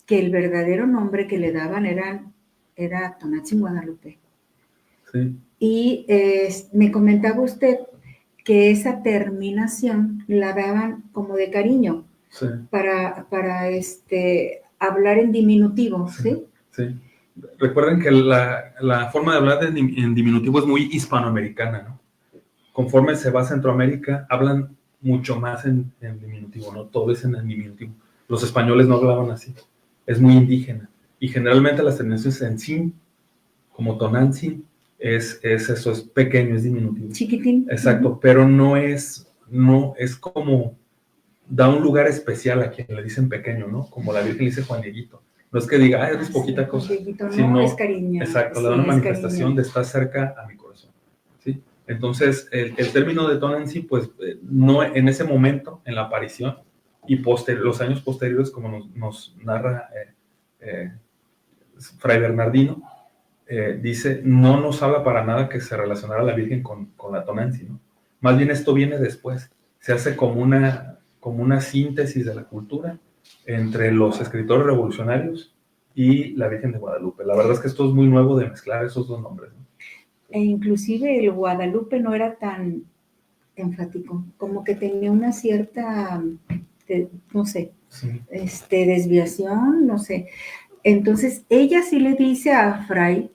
que el verdadero nombre que le daban era Tonantzin Guadalupe. Sí. Y me comentaba usted que esa terminación la daban como de cariño, sí. para hablar en diminutivo, ¿sí? Sí. Recuerden que la forma de hablar en diminutivo es muy hispanoamericana, ¿no? Conforme se va a Centroamérica, hablan mucho más en diminutivo, ¿no? Todo es en diminutivo. Los españoles no hablaban así. Es muy indígena. Y generalmente las terminaciones en sin, como Tonantzin, es eso, es pequeño, es diminutivo. Chiquitín. Exacto, pero no es como, da un lugar especial a quien le dicen pequeño, ¿no? Como la Virgen le dice Juan Dieguito. No es que diga, eres poquita cosa. Dieguito, sino, no, es cariño. Exacto, le da una manifestación de estar cerca a mi corazón. ¿Sí? Entonces, el término de Tonantzin, pues, no en ese momento, en la aparición, y los años posteriores, como nos narra Fray Bernardino, dice, no nos habla para nada que se relacionara la Virgen con la Tonantzin, ¿no? Más bien esto viene después. Se hace como una síntesis de la cultura entre los escritores revolucionarios y la Virgen de Guadalupe. La verdad es que esto es muy nuevo de mezclar esos dos nombres, ¿no? E inclusive el Guadalupe no era tan enfático, como que tenía una cierta, no sé, Sí. desviación, no sé. Entonces, ella sí le dice a Fray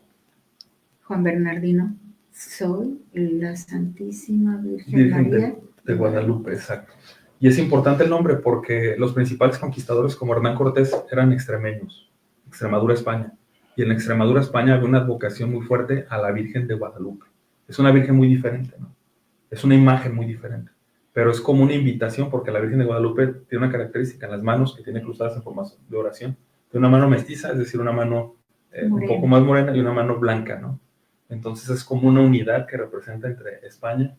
Juan Bernardino, soy la Santísima Virgen María de Guadalupe, exacto. Y es importante el nombre porque los principales conquistadores como Hernán Cortés eran extremeños, Extremadura, España. Y en Extremadura, España, había una advocación muy fuerte a la Virgen de Guadalupe. Es una virgen muy diferente, ¿no? Es una imagen muy diferente. Pero es como una invitación porque la Virgen de Guadalupe tiene una característica en las manos que tiene cruzadas en forma de oración. Tiene una mano mestiza, es decir, una mano un poco más morena y una mano blanca, ¿no? Entonces es como una unidad que representa entre España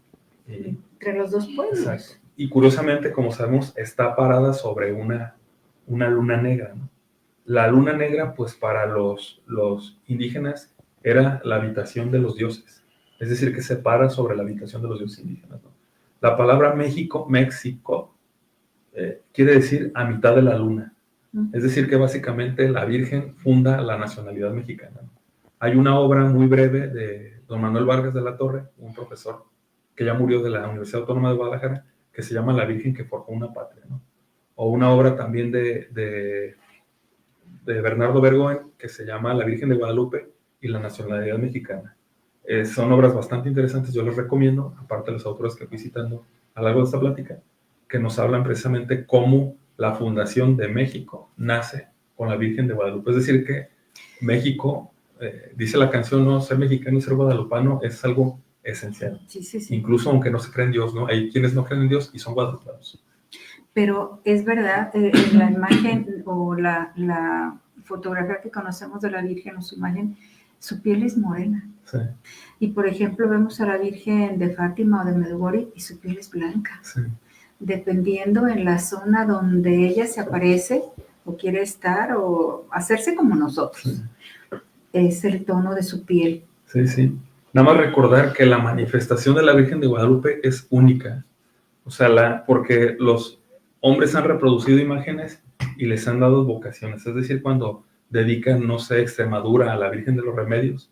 y... entre los dos pueblos. Exacto. Y curiosamente, como sabemos, está parada sobre una luna negra, ¿no? La luna negra, pues para los indígenas, era la habitación de los dioses. Es decir, que se para sobre la habitación de los dioses indígenas, ¿no? La palabra México quiere decir a mitad de la luna. Es decir, que básicamente la Virgen funda la nacionalidad mexicana, ¿no? Hay una obra muy breve de don Manuel Vargas de la Torre, un profesor que ya murió de la Universidad Autónoma de Guadalajara, que se llama La Virgen que forjó una patria, ¿no? O una obra también de Bernardo Bergoen, que se llama La Virgen de Guadalupe y la nacionalidad mexicana. Son obras bastante interesantes, yo les recomiendo, aparte de los autores que fui citando a lo largo de esta plática, que nos hablan precisamente cómo la fundación de México nace con la Virgen de Guadalupe. Es decir, que México, dice la canción, no, ser mexicano y ser guadalupano es algo esencial. Sí, sí, sí. Incluso aunque no se cree en Dios, ¿no? Hay quienes no creen en Dios y son guadalupanos. Pero es verdad, la imagen o la fotografía que conocemos de la Virgen o su imagen, su piel es morena. Sí. Y por ejemplo, vemos a la Virgen de Fátima o de Medjugorje y su piel es blanca. Sí. Dependiendo en la zona donde ella se aparece o quiere estar o hacerse como nosotros, Sí. Es el tono de su piel. Sí, sí. Nada más recordar que la manifestación de la Virgen de Guadalupe es única. O sea, porque los hombres han reproducido imágenes y les han dado vocaciones. Es decir, cuando dedican, no sé, Extremadura a la Virgen de los Remedios,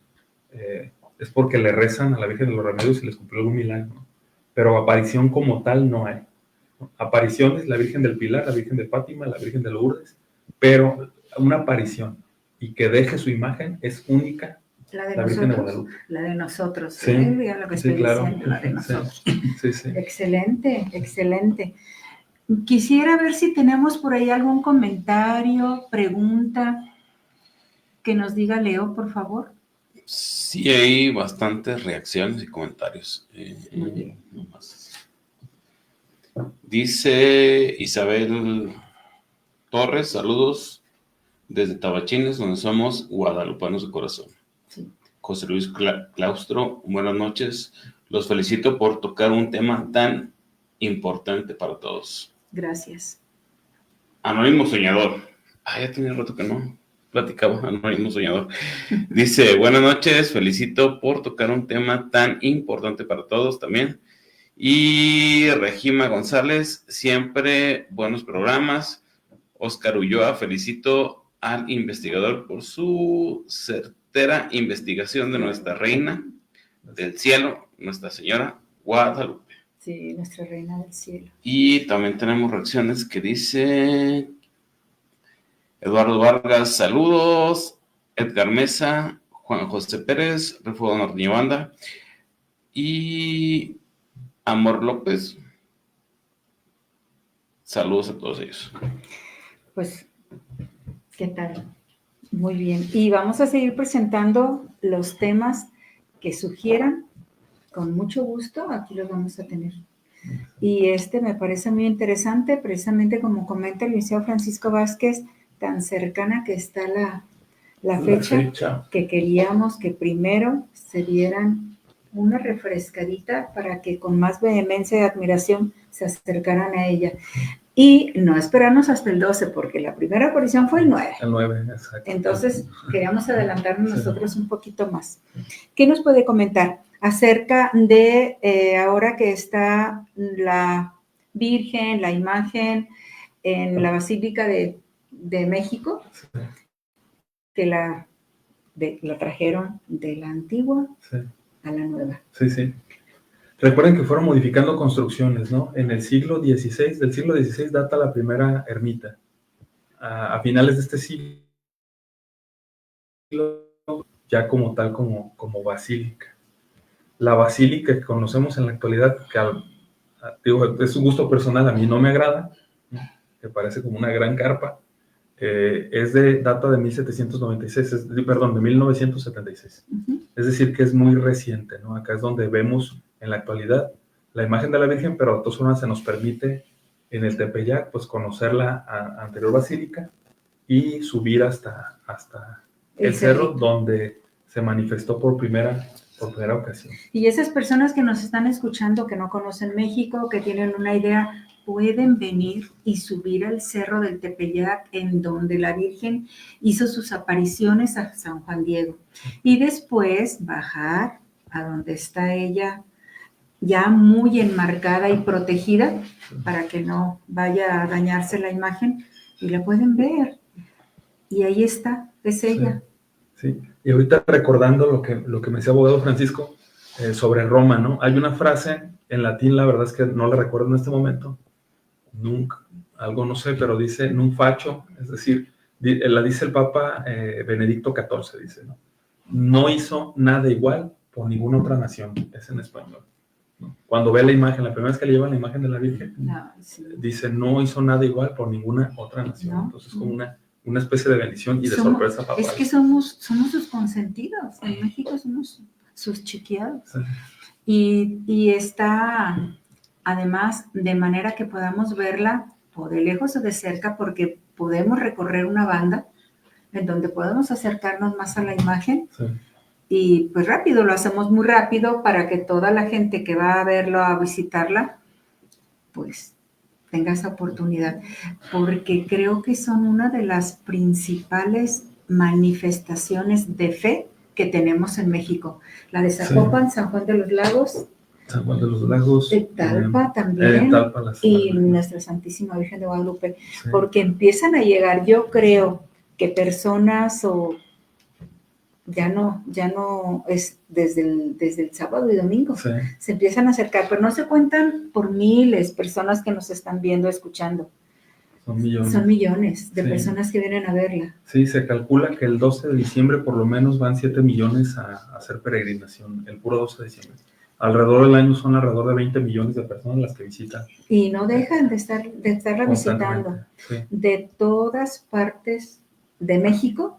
es porque le rezan a la Virgen de los Remedios y les cumplió algún milagro, ¿no? Pero aparición como tal no hay. Apariciones, la Virgen del Pilar, la Virgen de Fátima, la Virgen de Lourdes, pero una aparición y que deje su imagen es única. La de La Virgen de nosotros. Guadalupe. La de nosotros. Sí, Mira lo que sí, estoy claro. diciendo, la de nosotros. Sí, sí. Excelente, excelente. Quisiera ver si tenemos por ahí algún comentario, pregunta que nos diga Leo, por favor. Sí, hay bastantes reacciones y comentarios. Muy bien. Nomás. Dice Isabel Torres, saludos desde Tabachines, donde somos guadalupanos de corazón. Sí. José Luis Claustro, buenas noches. Los felicito por tocar un tema tan importante para todos. Gracias. Anónimo Soñador. Ya tenía rato que no platicaba. Anónimo Soñador. Dice, buenas noches, felicito por tocar un tema tan importante para todos también. Y Regina González, siempre buenos programas. Oscar Ulloa, felicito al investigador por su certera investigación de nuestra reina del cielo, Nuestra Señora Guadalupe. Sí, nuestra reina del cielo. Y también tenemos reacciones que dice Eduardo Vargas, saludos. Edgar Mesa, Juan José Pérez, Refugio Norteño Banda. Y Amor López. Saludos a todos ellos. Pues, ¿qué tal? Muy bien. Y vamos a seguir presentando los temas que sugieran. Con mucho gusto, aquí los vamos a tener. Y me parece muy interesante, precisamente como comenta el licenciado Francisco Vázquez, tan cercana que está la fecha, que queríamos que primero se dieran una refrescadita para que con más vehemencia y admiración se acercaran a ella. Y no esperarnos hasta el 12, porque la primera aparición fue el 9. El 9, exacto. Entonces, queríamos adelantarnos nosotros un poquito más. ¿Qué nos puede comentar acerca de ahora que está la Virgen, la imagen en la Basílica de México, que la trajeron de la antigua a la nueva? Sí, sí. Recuerden que fueron modificando construcciones, ¿no? En el siglo XVI, del siglo XVI data la primera ermita. A finales de este siglo, ya como tal, como basílica. La basílica que conocemos en la actualidad, que digo, es un gusto personal, a mí no me agrada, ¿no? Me parece como una gran carpa, data de 1796, perdón, de 1976. Ujú. Es decir, que es muy reciente, ¿no? Acá es donde vemos en la actualidad la imagen de la Virgen, pero de todas formas se nos permite en el Tepeyac, pues conocer la anterior basílica y subir hasta el cerro cerrito. donde se manifestó por primera ocasión. Y esas personas que nos están escuchando, que no conocen México, que tienen una idea, pueden venir y subir al cerro del Tepeyac, en donde la Virgen hizo sus apariciones a San Juan Diego. Y después bajar a donde está ella, ya muy enmarcada y protegida, para que no vaya a dañarse la imagen, y la pueden ver. Y ahí está, es ella. Sí. Y ahorita recordando lo que me decía abogado Francisco sobre Roma, ¿no? Hay una frase en latín, la verdad es que no la recuerdo en este momento, algo no sé, pero dice non faccio, es decir, la dice el Papa Benedicto XIV, dice, ¿no? No hizo nada igual por ninguna otra nación, es en español, ¿no? Cuando ve la imagen, la primera vez que le llevan la imagen de la Virgen, No, sí. dice, no hizo nada igual por ninguna otra nación, No. entonces como una especie de bendición y de sorpresa papal. Es que somos sus consentidos. En México somos sus chiqueados. Sí. Y está, además, de manera que podamos verla o de lejos o de cerca, porque podemos recorrer una banda en donde podemos acercarnos más a la imagen. Sí. Y pues rápido, lo hacemos muy rápido para que toda la gente que va a verlo, a visitarla, pues tenga esa oportunidad, porque creo que son una de las principales manifestaciones de fe que tenemos en México. La de Zapopan, sí. San Juan de los Lagos. San Juan de los Lagos. Talpa también. Talpa, y Nuestra Santísima Virgen de Guadalupe. Sí. Porque empiezan a llegar, yo creo que personas o ya no es desde el sábado y domingo, sí. Se empiezan a acercar, pero no se cuentan por miles personas que nos están viendo, escuchando. Son millones de personas que vienen a verla. Sí, se calcula que el 12 de diciembre por lo menos van 7 millones a hacer peregrinación, el puro 12 de diciembre. Alrededor del año son alrededor de 20 millones de personas las que visitan. Y no dejan de estarla visitando. Sí. De todas partes de México.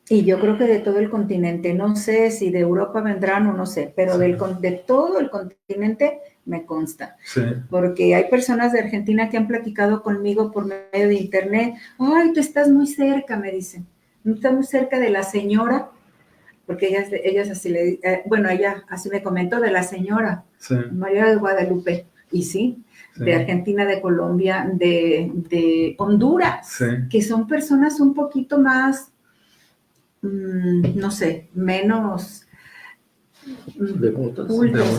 Y yo creo que de todo el continente, no sé si de Europa vendrán o no sé, pero sí. De todo el continente me consta. Sí. Porque hay personas de Argentina que han platicado conmigo por medio de internet. Ay, tú estás muy cerca, me dicen. Estás muy cerca de la señora, porque ellas así ella así me comentó, de la señora, sí. María de Guadalupe. Y sí, de Argentina, de Colombia, de Honduras, sí. Que son personas un poquito más, no sé, menos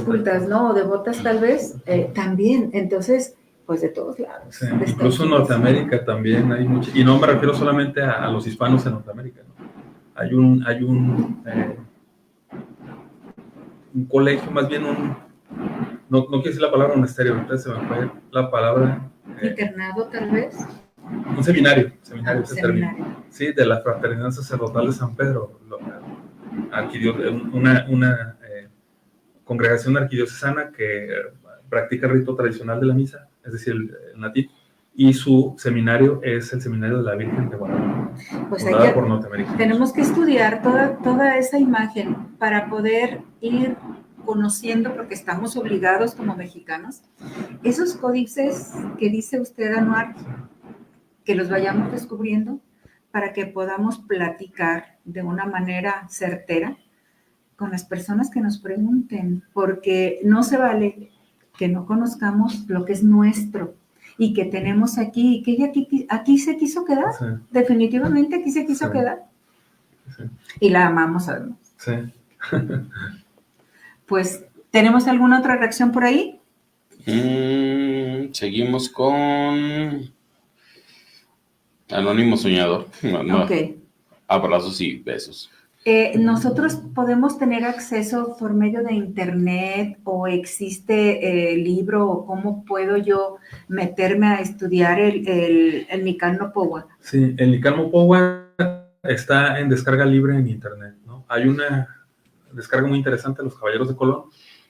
cultas, ¿no? Devotas tal vez, también. Entonces, pues de todos lados. Sí, incluso en Norteamérica también hay mucho, y no me refiero solamente a los hispanos en Norteamérica, ¿no? Hay un colegio, más bien no quiero decir la palabra monasterio, ahorita se me fue la palabra. Internado, tal vez. Un seminario. Sí, de la Fraternidad Sacerdotal de San Pedro, una congregación arquidiocesana que practica el rito tradicional de la misa, es decir, el latín, y su seminario es el Seminario de la Virgen de Guadalupe, pues fundada por norteamericanos. Tenemos que estudiar toda esa imagen para poder ir conociendo, porque estamos obligados como mexicanos, esos códices que dice usted, Anuar, que los vayamos descubriendo para que podamos platicar de una manera certera con las personas que nos pregunten, porque no se vale que no conozcamos lo que es nuestro y que tenemos aquí, y que ella aquí se quiso quedar, sí. Definitivamente aquí se quiso quedar. Sí. Y la amamos además. Sí. Pues, ¿tenemos alguna otra reacción por ahí? Seguimos con Anónimo Soñador. Okay. Abrazos y besos. Nosotros podemos tener acceso por medio de internet o existe el libro o cómo puedo yo meterme a estudiar el Nican Nopowa. Sí, el Nican Nopowa está en descarga libre en internet, ¿no? Hay una descarga muy interesante de los Caballeros de Colón,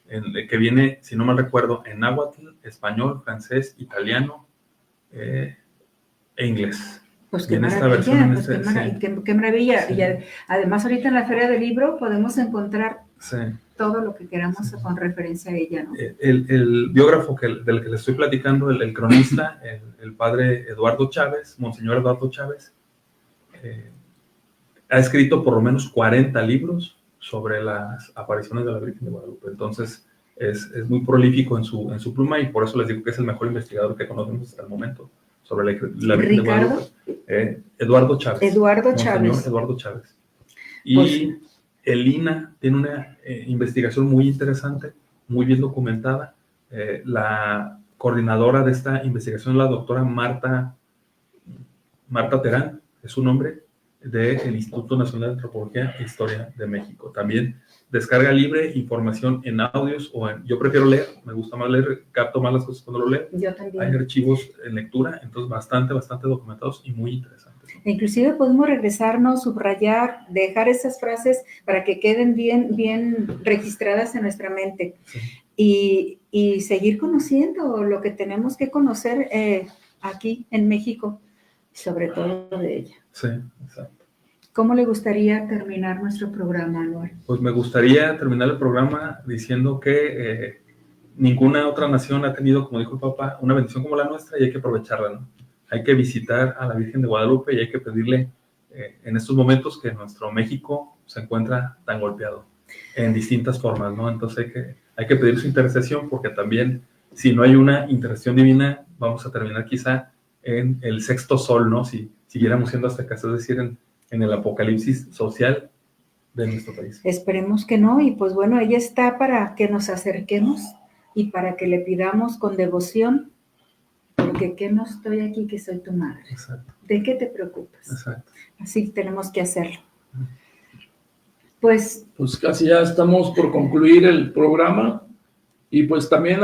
que viene, si no mal recuerdo, en náhuatl, español, francés, italiano e inglés. Pues qué maravilla, qué maravilla. Sí. Y además ahorita en la Feria del Libro podemos encontrar sí. todo lo que queramos con referencia a ella, ¿no? El biógrafo del que le estoy platicando, el cronista, el padre Eduardo Chávez, Monseñor Eduardo Chávez, ha escrito por lo menos 40 libros sobre las apariciones de la Virgen de Guadalupe. Entonces, es muy prolífico en su pluma y por eso les digo que es el mejor investigador que conocemos hasta el momento sobre la Virgen de Guadalupe. Eduardo Chávez. Eduardo Chávez. Eduardo Chávez. Y el INA tiene una investigación muy interesante, muy bien documentada. La coordinadora de esta investigación es la doctora Marta Terán, es su nombre, del Instituto Nacional de Antropología e Historia de México. También descarga libre, información en audios yo prefiero leer, me gusta más leer, capto más las cosas cuando lo leo. Yo también. Hay archivos en lectura, entonces bastante documentados y muy interesantes. Inclusive podemos regresarnos, subrayar, dejar esas frases para que queden bien registradas en nuestra mente. Sí. Y seguir conociendo lo que tenemos que conocer aquí en México, sobre todo de ella. Sí, exacto. ¿Cómo le gustaría terminar nuestro programa, Anuar? Pues me gustaría terminar el programa diciendo que ninguna otra nación ha tenido, como dijo el Papa, una bendición como la nuestra y hay que aprovecharla, ¿no? Hay que visitar a la Virgen de Guadalupe y hay que pedirle en estos momentos que nuestro México se encuentra tan golpeado en distintas formas, ¿no? Entonces hay que pedir su intercesión porque también si no hay una intercesión divina vamos a terminar quizá en el sexto sol, ¿no? Si siguiéramos siendo hasta acá, es decir, en el apocalipsis social de nuestro país. Esperemos que no, y pues bueno, ella está para que nos acerquemos y para que le pidamos con devoción, porque que no estoy aquí, que soy tu madre. Exacto. ¿De qué te preocupas? Exacto. Así tenemos que hacerlo. Pues casi ya estamos por concluir el programa. Y pues también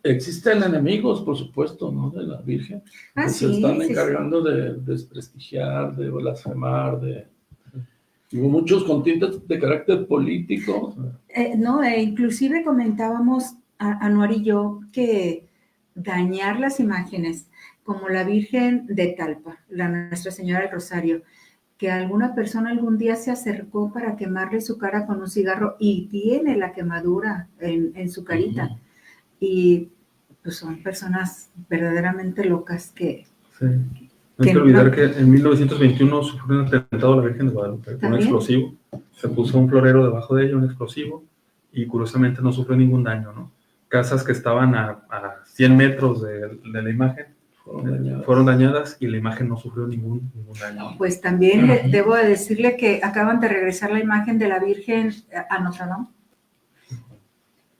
existen enemigos, por supuesto, ¿no? De la Virgen. Que se están encargando de desprestigiar, de blasfemar, hubo muchos contingentes de carácter político. Inclusive comentábamos, Anuar y yo, que dañar las imágenes, como la Virgen de Talpa, Nuestra Señora del Rosario, que alguna persona algún día se acercó para quemarle su cara con un cigarro y tiene la quemadura en su carita. Uh-huh. Y pues son personas verdaderamente locas que... Sí. No hay que olvidar que en 1921 sufrió un atentado a la Virgen de Guadalupe, un explosivo. Se puso un florero debajo de ella, un explosivo, y curiosamente no sufrió ningún daño, ¿no? Casas que estaban a 100 metros de la imagen fueron dañadas y la imagen no sufrió ningún daño. Pues también debo de decirle que acaban de regresar la imagen de la Virgen a Notre Dame.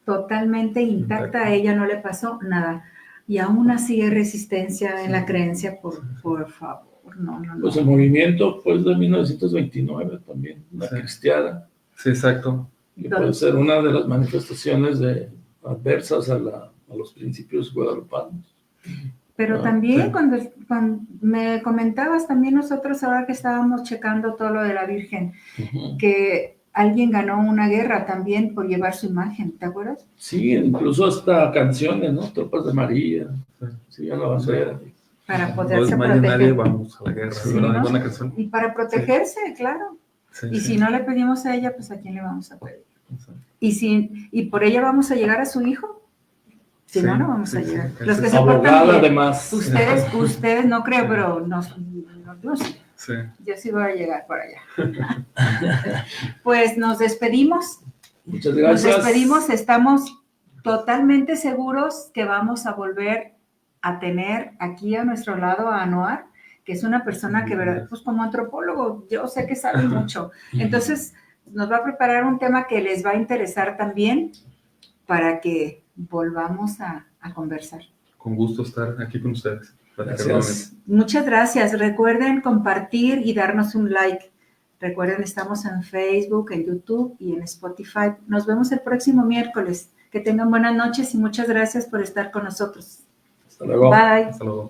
Totalmente intacta, a ella no le pasó nada. Y aún así hay resistencia en la creencia, por favor, no. Pues el movimiento pues de 1929 también, la cristiana. Sí, exacto. Que puede ser una de las manifestaciones adversas a los principios guadalupanos. Pero también cuando me comentabas también nosotros ahora que estábamos checando todo lo de la Virgen, uh-huh, que alguien ganó una guerra también por llevar su imagen, ¿te acuerdas? Sí, incluso hasta canciones, ¿no? Tropas de María, sí, a la bandera. Para poderse proteger. Nadie vamos a la guerra, sí, ¿no? Y para protegerse, sí, claro. Sí, y si no le pedimos a ella, pues ¿a quién le vamos a pedir? Y por ella vamos a llegar a su hijo. Si no, no vamos a llegar. Los que se portan bien, además. Ustedes no creo, pero no sé. Sí. Yo sí voy a llegar por allá. Pues nos despedimos. Muchas gracias. Nos despedimos. Estamos totalmente seguros que vamos a volver a tener aquí a nuestro lado a Anuar, que es una persona que, ¿verdad? Pues como antropólogo, yo sé que sabe mucho. Entonces, nos va a preparar un tema que les va a interesar también para que volvamos a conversar. Con gusto estar aquí con ustedes. Gracias. Muchas gracias. Recuerden compartir y darnos un like Recuerden, estamos en Facebook, en YouTube y en Spotify. Nos vemos el próximo miércoles. Que tengan buenas noches y muchas gracias por estar con nosotros. Hasta luego. Bye. Hasta luego.